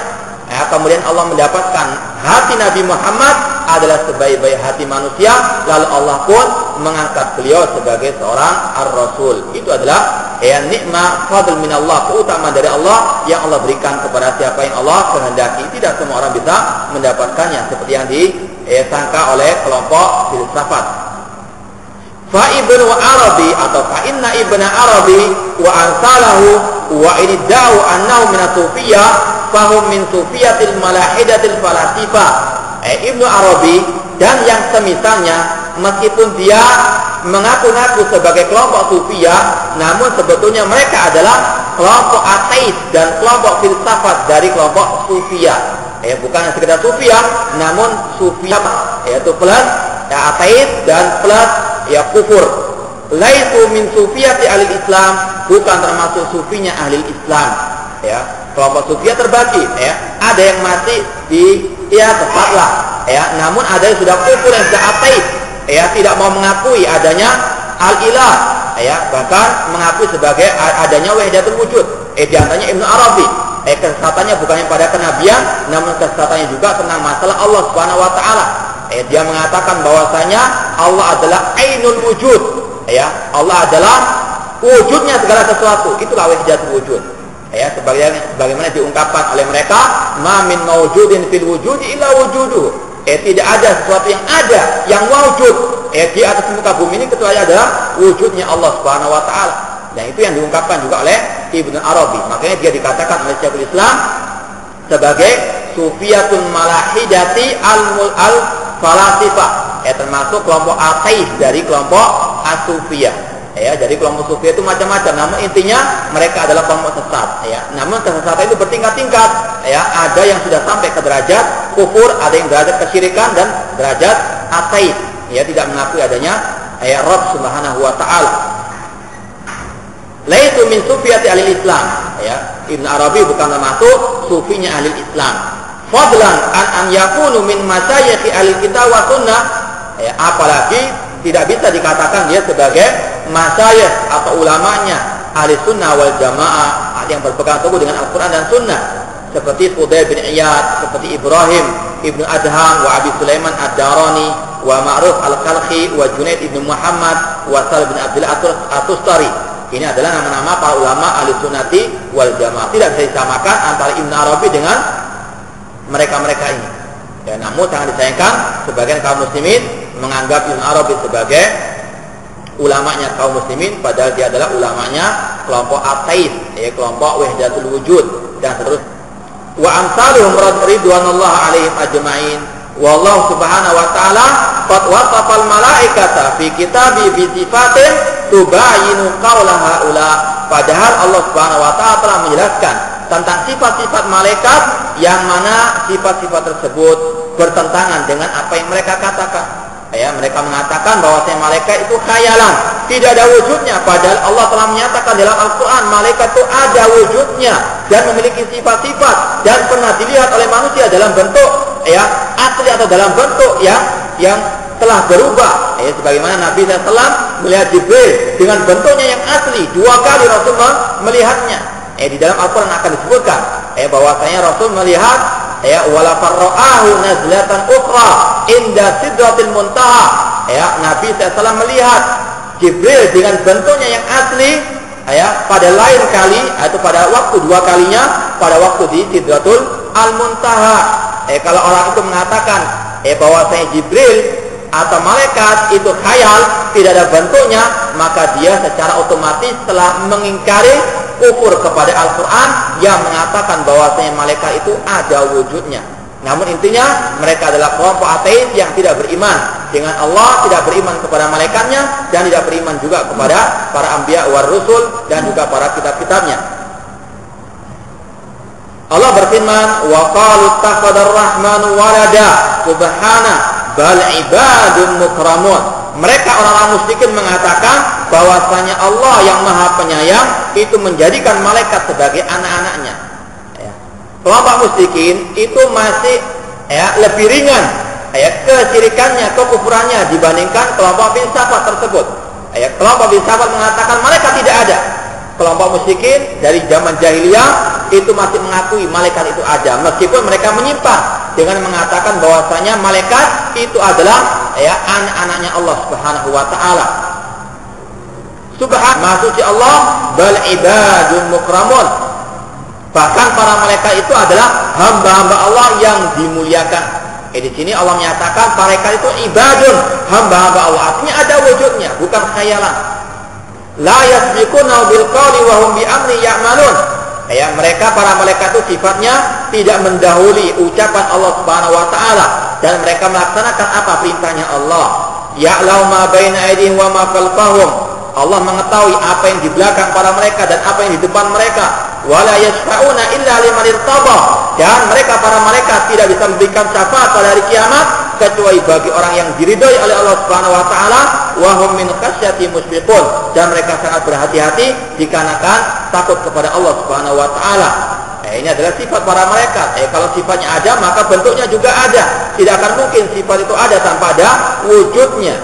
Kemudian Allah mendapatkan hati Nabi Muhammad adalah sebaik-baik hati manusia, lalu Allah pun mengangkat beliau sebagai seorang ar-rasul. Itu adalah nikmat fadl minallah, keutamaan dari Allah yang Allah berikan kepada siapa yang Allah kehendaki. Tidak semua orang bisa mendapatkannya seperti yang disangka oleh kelompok filsafat. Fa ibnu Arabi atau fa inna ibnu Arabi wa ansalahu wa idda'u annahu min as-sufiyyah fahum min sufiyatil malahidatil falasifah. Ibnu Arabi dan yang semisalnya, meskipun dia mengaku-ngaku sebagai kelompok Sufiyah, namun sebetulnya mereka adalah kelompok ateis dan kelompok filsafat dari kelompok Sufiyah. Bukan sekedar Sufiyah, namun Sufiyah yaitu plus ateis dan plus kufur. Laisu min sufiyati ahli Islam, bukan termasuk sufinya ahli Islam. Kelompok Sufiyah terbagi. Ada yang masih di tepatlah. Namun ada yang sudah kufur, yang sudah ateis. Tidak mau mengakui adanya al-ilah. Bahkan mengakui sebagai adanya wahdatul wujud. Di antaranya Ibnu Arabi. kesesatannya bukan yang pada kenabian, namun kesesatannya juga tentang masalah Allah Subhanahu wa taala. Dia mengatakan bahwasanya Allah adalah ainul wujud. Allah adalah wujudnya segala sesuatu. Itulah wahdatul wujud. Sebagaimana diungkapkan oleh mereka, ma min mawjudin fil wujudi illa wujuduhu. Tidak ada sesuatu yang ada yang wujud di atas muka bumi ini kecuali adalah wujudnya Allah Subhanahu wa taala. Dan itu yang diungkapkan juga oleh Ibnu Arabi. Makanya dia dikatakan oleh Syekhul Islam sebagai sufiyatul malahidati al-falasifah. Termasuk kelompok ateis dari kelompok as-sufiyah. Jadi kelompok sufi itu macam-macam. Namun intinya mereka adalah kelompok sesat. Namun kesesatan itu bertingkat-tingkat. Ada yang sudah sampai ke derajat kufur, ada yang derajat kesyirikan dan derajat ateis. Tidak mengakui adanya Rabb Subhanahu wa taala. Laitu min sufiyati ahli Islam. Ibnu Arabi bukan termasuk sufinya ahli Islam. Fadlan an yakunu min masyayikh ahli kitab wa sunnah. Apalagi tidak bisa dikatakan dia sebagai masyayikh atau ulamanya ahli sunnah wal jamaah yang berpegang teguh dengan Al-Quran dan sunnah, seperti Fudail bin Iyad, seperti Ibrahim ibnu Adham wa Abi Sulaiman ad-Darani wa Ma'ruf al-Kalkhi wa Junaid ibnu Muhammad wa Sal bin Abdullah at-Tustari. Ini adalah nama-nama para ulama ahli sunnati wal jamaah. Tidak bisa disamakan antara Ibnu Arabi dengan mereka-mereka ini. Namun sangat disayangkan sebagian kaum muslimin menganggap Ibnu Arabi sebagai ulamanya kaum muslimin, padahal dia adalah ulamanya kelompok ateis, kelompok wahdatul wujud dan seterusnya. Wa amsaluhum ridwanullah alaihim ajma'in. Wallahu subhanahu wa ta'ala qad wasafal malaikata fi kitabi bi sifatin tubayinu qaula haula. Padahal Allah Subhanahu wa ta'ala telah menjelaskan tentang sifat-sifat malaikat yang mana sifat-sifat tersebut bertentangan dengan apa yang mereka katakan. Mereka mengatakan bahwa malaikat itu khayalan, tidak ada wujudnya, padahal Allah telah menyatakan dalam Al-Quran malaikat itu ada wujudnya dan memiliki sifat-sifat dan pernah dilihat oleh manusia dalam bentuk asli atau dalam bentuk yang telah berubah. Sebagaimana Nabi SAW melihat Jibril dengan bentuknya yang asli, 2 kali Rasulullah melihatnya. Di dalam Al-Quran akan disebutkan bahwasanya Rasul melihat wala farra'ahu nazlatan ukhra inda sidratil muntaha. Nabi SAW melihat Jibril dengan bentuknya yang asli pada lain kali, atau pada waktu 2 kalinya pada waktu di Sidratul Al-Muntaha. Kalau orang itu mengatakan bahwasanya Jibril atau malaikat itu khayal, tidak ada bentuknya, maka dia secara otomatis telah mengingkari kufur kepada Al-Quran yang mengatakan bahwasanya malaikat itu ada wujudnya. Namun intinya mereka adalah kelompok ateis yang tidak beriman dengan Allah, tidak beriman kepada malaikatnya, dan tidak beriman juga kepada para anbiya war rusul dan juga para kitab-kitabnya. Allah berfirman, wa qalu ittakhadar rahmanu walada subhana bal ibadun mukramun. Mereka orang-orang musyrikin mengatakan bahwasanya Allah yang Maha Penyayang itu menjadikan malaikat sebagai anak-anaknya. Kelompok musyrikin itu masih lebih ringan kesyirikannya, kekufurannya dibandingkan kelompok filsafat tersebut. Kelompok filsafat mengatakan malaikat tidak ada. Kelompok musyrikin dari zaman jahiliyah itu masih mengakui malaikat itu ada, meskipun mereka menyimpang dengan mengatakan bahwasanya malaikat itu adalah anak-anaknya Allah Subhanahu wa taala. Subhan, Maha Suci Allah, bal ibadun mukramun. Bahkan para malaikat itu adalah hamba-hamba Allah yang dimuliakan. Di sini Allah menyatakan malaikat itu ibadun, hamba-hamba Allah. Artinya ada wujudnya, bukan khayalan. La yasbiquna bil qawli wa hum bi amri ya'malun. Mereka para malaikat itu sifatnya tidak mendahului ucapan Allah Subhanahu wa taala, dan mereka melaksanakan apa perintahnya Allah. Ya'lamu ma baina aydihim wa ma khalfahum. Allah mengetahui apa yang di belakang para mereka dan apa yang di depan mereka. Wala yashfa'una illa liman irtada. Dan mereka para malaikat tidak bisa memberikan syafaat pada hari kiamat kecuali bagi orang yang diridhai oleh Allah Subhanahu wa taala, wa hum min khasyati mushfiqun. Dan mereka sangat berhati-hati dikarenakan takut kepada Allah Subhanahu wa taala. Ini adalah sifat para malaikat. Kalau sifatnya ada, maka bentuknya juga ada. Tidak akan mungkin sifat itu ada tanpa ada wujudnya.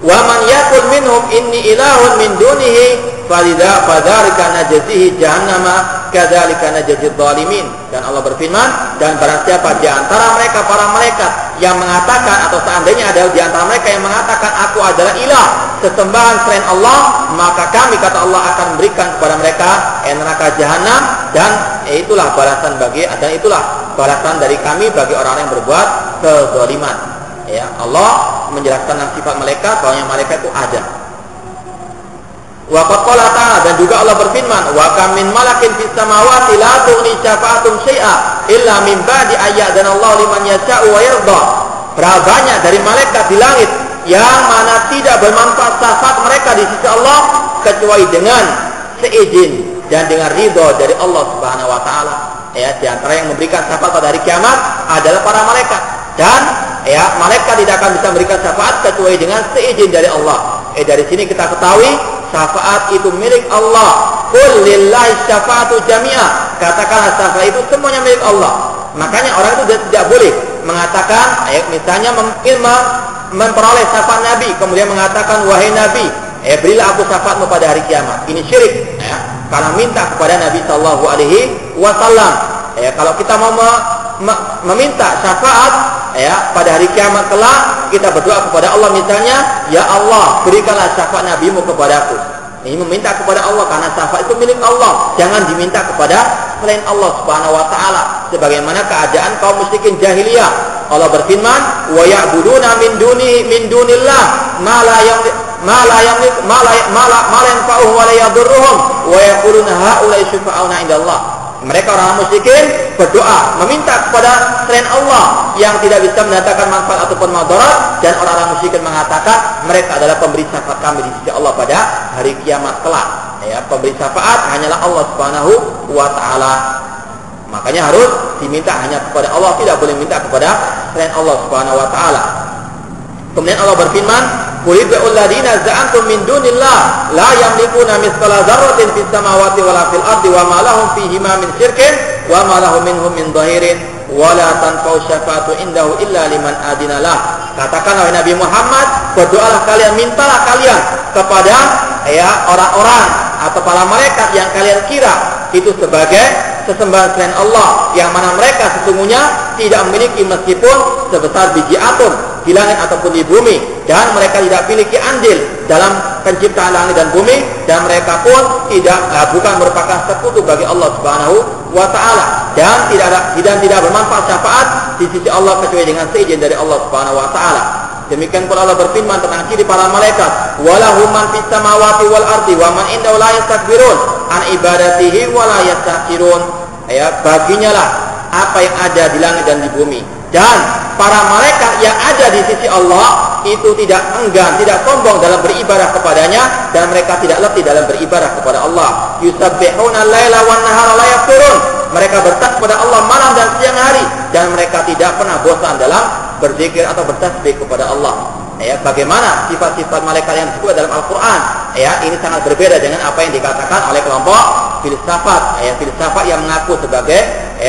Wa man yaqul minhum inni ilahun min dunihi fadzalika najzihi jahannama kadzalika najzil zalimin. Dan Allah berfirman, dan barang siapa di antara mereka para malaikat yang mengatakan, atau seandainya ada di antara mereka yang mengatakan aku adalah ilah, sesembahan selain Allah, maka kami, kata Allah, akan memberikan kepada mereka neraka jahanam, dan itulah balasan dari kami bagi orang yang berbuat kezaliman. Ya, Allah menjelaskan tentang sifat malaikat, bahwa yang malaikat itu ada. Wa qala ta'ala, dan juga Allah berfirman, wa kam min malakin fis samawati la tughni syafa'atum syai'a illa min ba'di ayyadana Allah liman yasha'u wa yarda. Berapa banyak dari malaikat di langit yang mana tidak bermanfaat syafaat mereka di sisi Allah kecuali dengan seizin dan dengan ridho dari Allah Subhanahu wa taala. Ya, di antara yang memberikan syafaat pada hari kiamat adalah para malaikat, dan malaikat tidak akan bisa memberikan syafaat kecuali dengan seizin dari Allah. Dari sini kita ketahui syafaat itu milik Allah. Qul lillahi syafa'atu jami'ah. Katakanlah syafaat itu semuanya milik Allah. Makanya orang itu tidak boleh mengatakan, misalnya memperoleh syafaat Nabi, kemudian mengatakan, wahai Nabi, berilah aku syafaatmu pada hari kiamat. Ini syirik. Karena minta kepada Nabi Sallallahu Alaihi Wasallam. Kalau kita mau meminta syafaat pada hari kiamat kelak, kita berdoa kepada Allah, misalnya, ya Allah, berikanlah syafaat Nabimu kepadaku. Ini meminta kepada Allah, karena syafaat itu milik Allah, jangan diminta kepada selain Allah Subhanahu wa taala. Sebagaimana keadaan kaum musyrikin jahiliyah. Allah berfirman, wa ya'buduna min dunillah ma la yanfa'uhum wa la yadurruhum wa yaquluna haula'i syufa'auna indallah. Mereka orang musyrikin berdoa, meminta kepada selain Allah yang tidak bisa mendatangkan manfaat ataupun madarat, dan orang-orang musyrikin mengatakan mereka adalah pemberi syafaat kami di sisi Allah pada hari kiamat kelak. Pemberi syafaat hanyalah Allah Subhanahu wa taala. Makanya harus diminta hanya kepada Allah, tidak boleh minta kepada selain Allah Subhanahu wa taala. Kemudian Allah berfirman, qul id'ul ladina za'antum min dunillah la yamlikuna mithqala dzarratin fis samawati wala fil ardi wa ma lahum fihima min syirkin wa ma lahum minhum min dhahirin wa la tanfa'u syafa'atu indahu illa liman adinalah. Katakan wahai Nabi Muhammad, berdoalah kalian, mintalah kalian kepada orang-orang atau para malaikat yang kalian kira itu sebagai sesembahan selain Allah, yang mana mereka sesungguhnya tidak memiliki meskipun sebesar biji atom di langit ataupun di bumi, dan mereka tidak memiliki andil dalam penciptaan langit dan bumi, dan mereka pun bukan merupakan sekutu bagi Allah Subhanahu wa taala, dan tidak bermanfaat syafaat di sisi Allah kecuali dengan seizin dari Allah Subhanahu wa taala. Demikian pula Allah berfirman tentang ciri para malaikat, walahum man fis samawati wal ardi wa man indahu la yastakbirun an ibadatihi wa la yastahsirun. Baginya lah apa yang ada di langit dan di bumi, dan para malaikat yang ada di sisi Allah itu tidak enggan, tidak sombong dalam beribadah kepadanya, dan mereka tidak letih dalam beribadah kepada Allah. Yusabbihuna al-laila wan nahara la yafturun. Mereka bertasbih kepada Allah malam dan siang hari, dan mereka tidak pernah bosan dalam berzikir atau bertasbih kepada Allah. Bagaimana sifat-sifat malaikat yang disebut dalam Al-Quran? Ini sangat berbeda dengan apa yang dikatakan oleh kelompok filsafat. Filsafat yang mengaku sebagai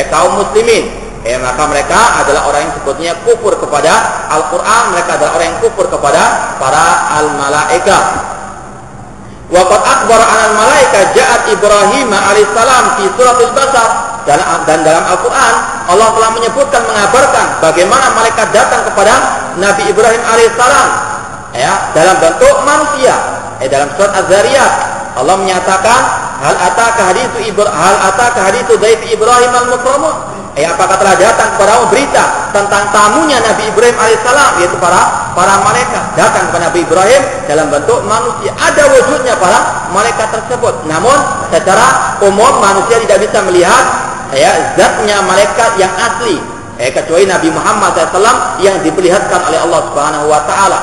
kaum muslimin. Maka mereka adalah orang yang sebutnya kufur kepada Al-Quran. Mereka adalah orang yang kufur kepada para al-malaika. Wa qad akhbara anal malaika ja'at Ibrahim alaihissalam fi suratul Basar. Dan dalam Al-Quran Allah telah menyebutkan, mengabarkan bagaimana malaikat datang kepada Nabi Ibrahim alaihissalam dalam bentuk manusia. Dalam surat Az-Zariyat Allah menyatakan, hal ataka haditsu dhaif Ibrahim al-mukramun. Apakah telah datang kepadamu berita tentang tamunya Nabi Ibrahim alaihissalam, yaitu para malaikat datang kepada Nabi Ibrahim dalam bentuk manusia. Ada wujudnya para malaikat tersebut, namun secara umum manusia tidak bisa melihat zatnya malaikat yang asli, kecuali Nabi Muhammad SAW yang diperlihatkan oleh Allah Subhanahu wa taala.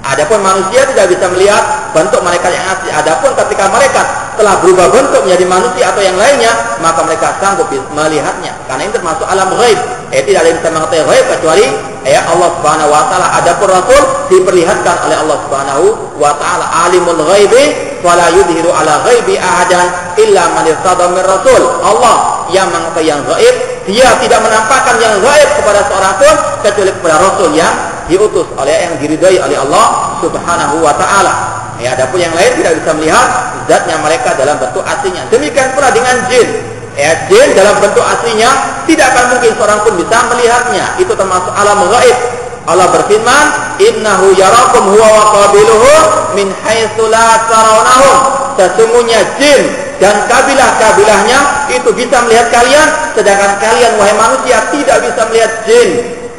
Adapun manusia tidak bisa melihat bentuk malaikat yang asli. Adapun ketika malaikat telah berubah bentuk menjadi manusia atau yang lainnya, maka mereka sanggup melihatnya, karena ini termasuk alam ghaib. Tidak ada yang bisa mengetahui ghaib kecuali Allah Subhanahu wa taala. Adapun Rasul diperlihatkan oleh Allah Subhanahu wa taala. Alimul ghaibi fala yudhiru ala ghaibi ahadan illa man irtada min rasul. Allah yang mengetahui yang ghaib, dia tidak menampakkan yang ghaib kepada seorang pun kecuali kepada Rasul yang diutus oleh yang diridhai oleh Allah Subhanahu wa taala. Ya, adapun yang lain tidak bisa melihat zatnya mereka dalam bentuk aslinya. Demikian pula dengan jin. Ya, jin dalam bentuk aslinya tidak akan mungkin seorang pun bisa melihatnya. Itu termasuk alam gaib. Allah berfirman, "Innahu yarakum huwa wa qabiluhu min haitsu la tarawnahum." Sesungguhnya jin dan kabilah-kabilahnya itu bisa melihat kalian, sedangkan kalian wahai manusia tidak bisa melihat jin.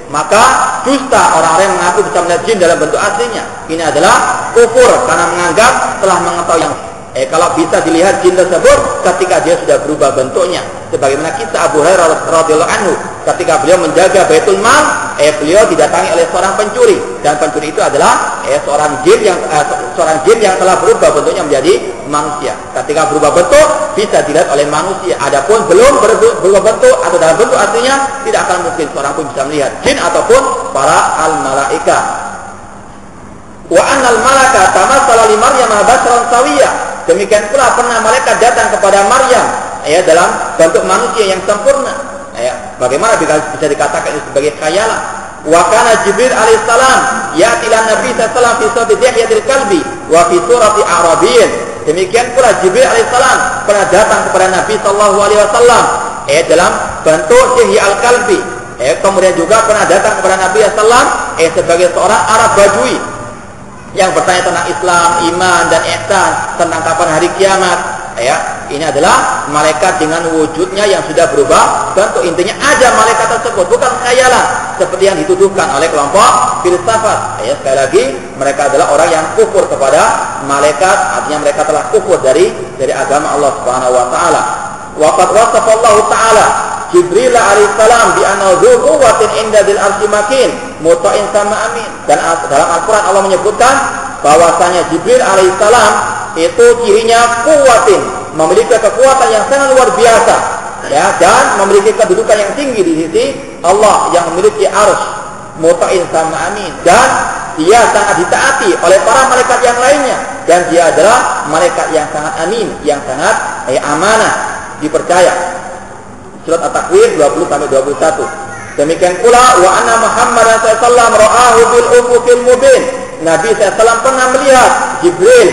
Maka dusta orang-orang yang mengaku bisa melihat jin dalam bentuk aslinya. Ini adalah kufur karena menganggap telah mengetahui yang kalau bisa dilihat jin tersebut ketika dia sudah berubah bentuknya. Sebagaimana kisah Abu Hurairah radhiyallahu anhu ketika beliau menjaga Baitul Mal, beliau didatangi oleh seorang pencuri, dan pencuri itu adalah seorang jin yang telah berubah bentuknya menjadi manusia. Ketika berubah bentuk bisa dilihat oleh manusia. Adapun belum berubah bentuk atau dalam bentuk aslinya tidak akan mungkin seorang pun bisa melihat jin ataupun para al-malaika. Wa annal malaka tamassala li Maryam basharan sawiyya. Demikian pula pernah malaikat datang kepada Maryam dalam bentuk manusia yang sempurna. Bagaimana bisa dikatakan ini sebagai khayalan? Wa kana Jibril alaihissalam ya'ti lan Nabi sallallahu alaihi wasallam fi surati Dihyatil Kalbi wa fi surati Arabiyyin. Demikian pula Jibril alaihissalam pernah datang kepada Nabi sallallahu alaihi wasallam dalam bentuk Dihyal Kalbi. Kemudian juga pernah datang kepada Nabi sallallahu alaihi wasallam sebagai seorang Arab Badui yang bertanya tentang Islam, iman dan ihsan, tentang kapan hari kiamat. Ini adalah malaikat dengan wujudnya yang sudah berubah bentuk. Intinya ada malaikat tersebut, bukan khayalan seperti yang dituduhkan oleh kelompok filsafat. Sekali lagi, mereka adalah orang yang kufur kepada malaikat, artinya mereka telah kufur dari agama Allah Subhanahu wa taala. Waqad wasafa Allah taala Jibril alaihissalam bi annahu dzu quwwatin inda dzil arsy makin muta'in sama amin. Dan dalam Al-Qur'an Allah menyebutkan bahwasanya Jibril alaihissalam itu cirinya kuwatin, memiliki kekuatan yang sangat luar biasa, dan memiliki kedudukan yang tinggi di sisi Allah yang memiliki arsy, muta'in sama amin, dan dia sangat ditaati oleh para malaikat yang lainnya, dan dia adalah malaikat yang sangat amin, yang sangat amanah, dipercaya. Surat At-Takwir 20-21. Demikian pula wa anna Muhammadan sallallahu alaihi wasallam ra'ahu bil ufuqil mubin. Nabi SAW pernah melihat Jibril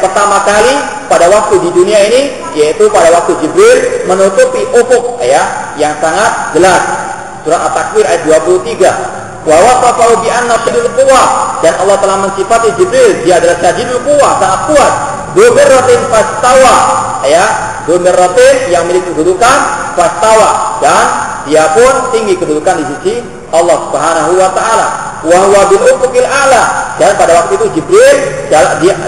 pertama kali pada waktu di dunia ini, yaitu pada waktu Jibril menutupi ufuk yang sangat jelas. Surat At-Takwir ayat 23. Wa wasafahu bi anna shadidul quwwah, dan Allah telah mensifati Jibril dia adalah shadidul quwwah, sangat kuat. Dzurratin fastawa, dzurratin yang memiliki kedudukan fastawa, dan dia pun tinggi kedudukan di sisi Allah Subhanahu wa taala. Wa huwa bil ufuqil a'la, dan pada waktu itu Jibril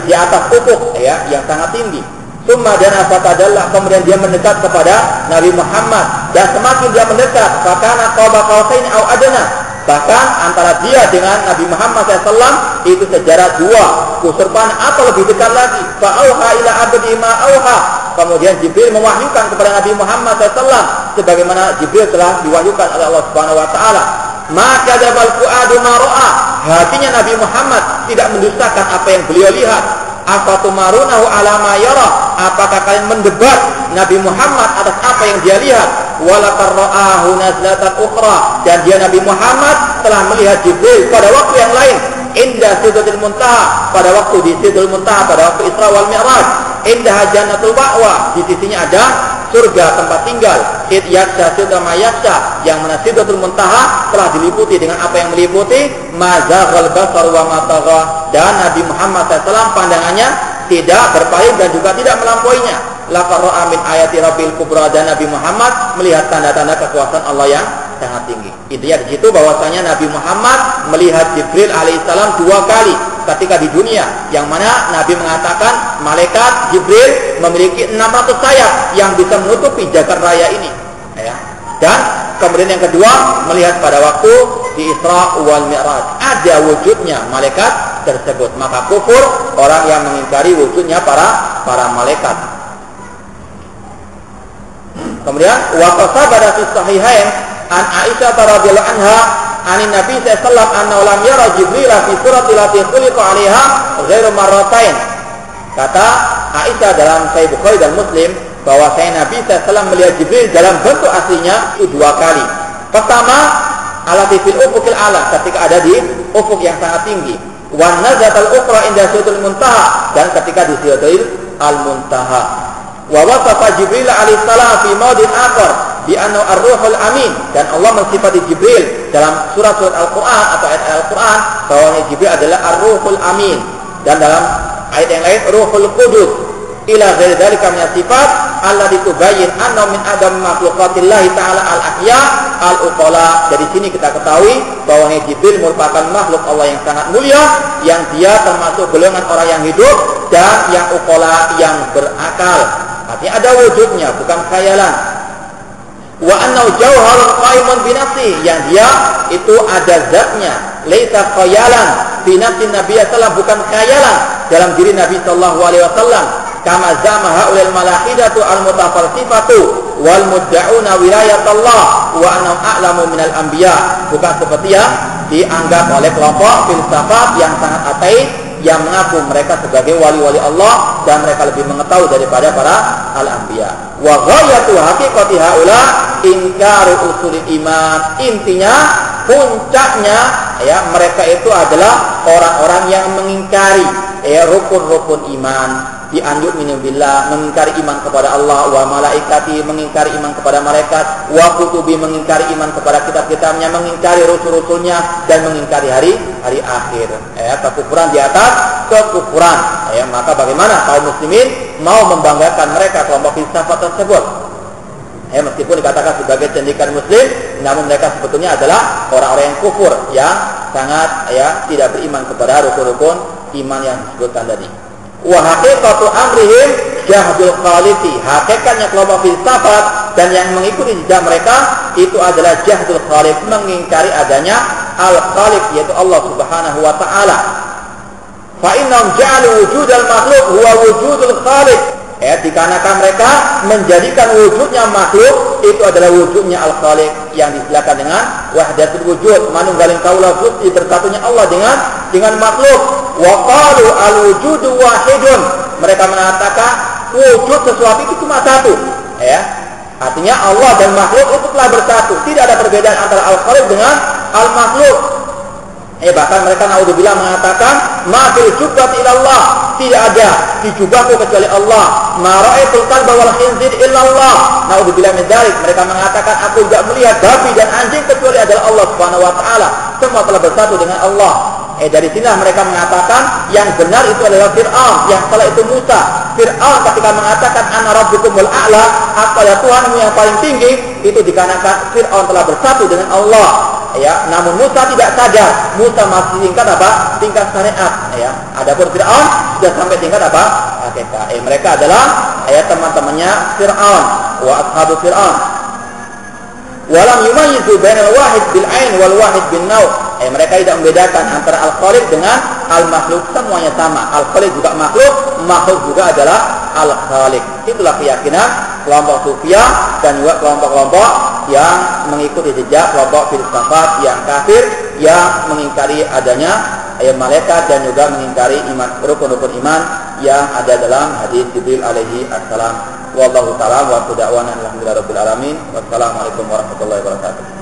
di atas ufuk yang sangat tinggi. Summa dana fatadalla, kemudian dia mendekat kepada Nabi Muhammad, dan semakin dia mendekat fakana qaba qausain au adna, bahkan antara dia dengan Nabi Muhammad SAW itu sejarak 2 kusurpan atau lebih dekat lagi. Fa auha ila abdi ma auha, kemudian Jibril mewahyukan kepada Nabi Muhammad SAW sebagaimana Jibril telah diwahyukan oleh Allah Subhanahu wa taala. Maka dzabal fuadu ma ra'a, hatinya Nabi Muhammad tidak mendustakan apa yang beliau lihat. Afatumarunahu ala ma yara, apakah kalian mendebat Nabi Muhammad atas apa yang dia lihat? Walaqad ra'ahu nazlatan ukhra, dan dia Nabi Muhammad telah melihat Jibril pada waktu yang lain, inda sidratil muntaha, pada waktu di sidratul muntaha, pada waktu Isra wal Mi'raj. Indah jannatul ma'wa, di sisinya ada surga tempat tinggal. Id yaksha sidra ma yaksha, yang mana sidratul muntaha telah diliputi dengan apa yang meliputi. Mazaghal basar wa ma tagha, dan Nabi Muhammad SAW pandangannya tidak berpaling dan juga tidak melampauinya. Laqad ra'a min ayati rabbil kubra, dan Nabi Muhammad melihat tanda-tanda kekuasaan Allah yang sangat tinggi. Intinya di situ bahwasanya Nabi Muhammad melihat Jibril alaihissalam 2 kali ketika di dunia, yang mana Nabi mengatakan malaikat Jibril memiliki 600 sayap yang bisa menutupi jagat raya ini. Dan kemudian yang kedua melihat pada waktu di Isra wal Mi'raj, ada wujudnya malaikat tersebut. Maka kufur orang yang mengingkari wujudnya para malaikat. Kemudian wa qasabada fi sahihain an Aisyah radhiyallahu anha anin Nabi sallallahu alaihi wasallam anna lam yara Jibril fi surati allati khuliqa 'alaiha ghairu marratain. Kata Aisyah dalam Sahih Bukhari dan Muslim bahwa Nabi sallallahu alaihi wasallam melihat Jibril dalam bentuk aslinya itu 2 kali. Pertama, alati fil ufuqil a'la, ketika ada di ufuk yang sangat tinggi. Wan nazatul ukhra inda sidratil muntaha, dan ketika di sidratil al-muntaha. Wa wasafa Jibril alaihi salam fi maudin akhar bi annahu ar-ruhul amin, dan Allah mensifati Jibril dalam surat-surat Al-Qur'an atau ayat Al-Qur'an bahwa Jibril adalah ar-ruhul amin, dan dalam ayat yang lain ruhul qudus. Ila ghairi dzalika min sifat allati tubayyin anna min adam makhluqatillah ta'ala al-ahya al-uqala. Dari sini kita ketahui bahwa Jibril merupakan makhluk Allah yang sangat mulia, yang dia termasuk golongan orang yang hidup dan yang uqala, yang berakal. Artinya ada wujudnya, bukan khayalan. Wa annahu jauharun qaimun bi nafsi, yang dia itu ada zatnya, laisa khayalan fi nafsi Nabi sallallahu, bukan khayalan dalam diri Nabi sallallahu alaihi wasallam. Kama zama haulal malahidatu al-mutafalsifatu wal mudda'una wilayatullah wa annahum a'lamu minal anbiya, bukan seperti yang dianggap oleh kelompok filsafat yang sangat ateis yang mengaku mereka sebagai wali-wali Allah dan mereka lebih mengetahui daripada para al-anbiya. Wa ghayatu haqiqati haula inkaru usulil iman. Intinya, puncaknya ya, mereka itu adalah orang-orang yang mengingkari rukun-rukun iman. Bi an yu'minu billah, mengingkari iman kepada Allah, wa malaikati, mengingkari iman kepada malaikat, wa kutubi, mengingkari iman kepada kitab-kitabnya, mengingkari rasul-rasulnya, dan mengingkari hari akhir. Kekufuran di atas kekufuran. Maka bagaimana kaum muslimin mau membanggakan mereka kelompok filsafat tersebut? Meskipun dikatakan sebagai cendekiawan muslim, namun mereka sebetulnya adalah orang-orang yang kufur, yang sangat tidak beriman kepada rukun-rukun iman yang disebutkan tadi. Wa haqiqatu amrihim jahdul khaliqi, hakikatnya kelompok filsafat dan yang mengikuti jejak mereka itu adalah jahdul khaliq, mengingkari adanya al-khaliq, yaitu Allah Subhanahu wa taala. Fa innahum ja'alu wujudal makhluk huwa wujudul khaliq, dikarenakan mereka menjadikan wujudnya makhluk itu adalah wujudnya al-khaliq, yang disilakan dengan wahdatul wujud, manunggaling kaula gusti, bersatunya Allah dengan makhluk. Wa qalu al-wujudu wahidun, mereka mengatakan wujud sesuatu itu cuma satu. Artinya Allah dan makhluk itu telah bersatu, tidak ada perbedaan antara al-khaliq dengan al-makhluk. Bahkan mereka naudzubillah mengatakan ma fil jubbati illallah, tidak ada di jubahku kecuali Allah. Ma ra'aitul kalba wal khinzir illallah, naudzubillah min dzalik. Mereka mengatakan aku tidak melihat babi dan anjing kecuali adalah Allah Subhanahu wa taala. Semua telah bersatu dengan Allah. Dari sinilah mereka mengatakan yang benar itu adalah Fir'aun, yang salah itu Musa. Fir'aun ketika mengatakan ana rabbukumul a'la, aku adalah Tuhanmu yang paling tinggi, itu dikarenakan Fir'aun telah bersatu dengan Allah. Namun Musa tidak sadar, Musa masih tingkat apa? Tingkat syariat. Adapun Fir'aun sudah sampai tingkat apa? Hakikat. Mereka adalah teman-temannya Fir'aun, wa ashabu Fir'aun. Walam yumayyizu bainal wahid bil ain wal wahid bin naw. Mereka tidak membedakan antara al-khaliq dengan al-makhluk, semuanya sama. Al-khaliq juga makhluk, makhluk juga adalah al-khaliq. Itulah keyakinan kelompok Sufiyah dan juga kelompok-kelompok yang mengikuti jejak kelompok filsafat yang kafir, yang mengingkari adanya malaikat dan juga mengingkari iman, rukun-rukun iman yang ada dalam hadis Jibril alaihi assalam. Wallahu ta'ala wa da'wana alhamdulillahirabbil alamin. Wassalamualaikum warahmatullahi wabarakatuh.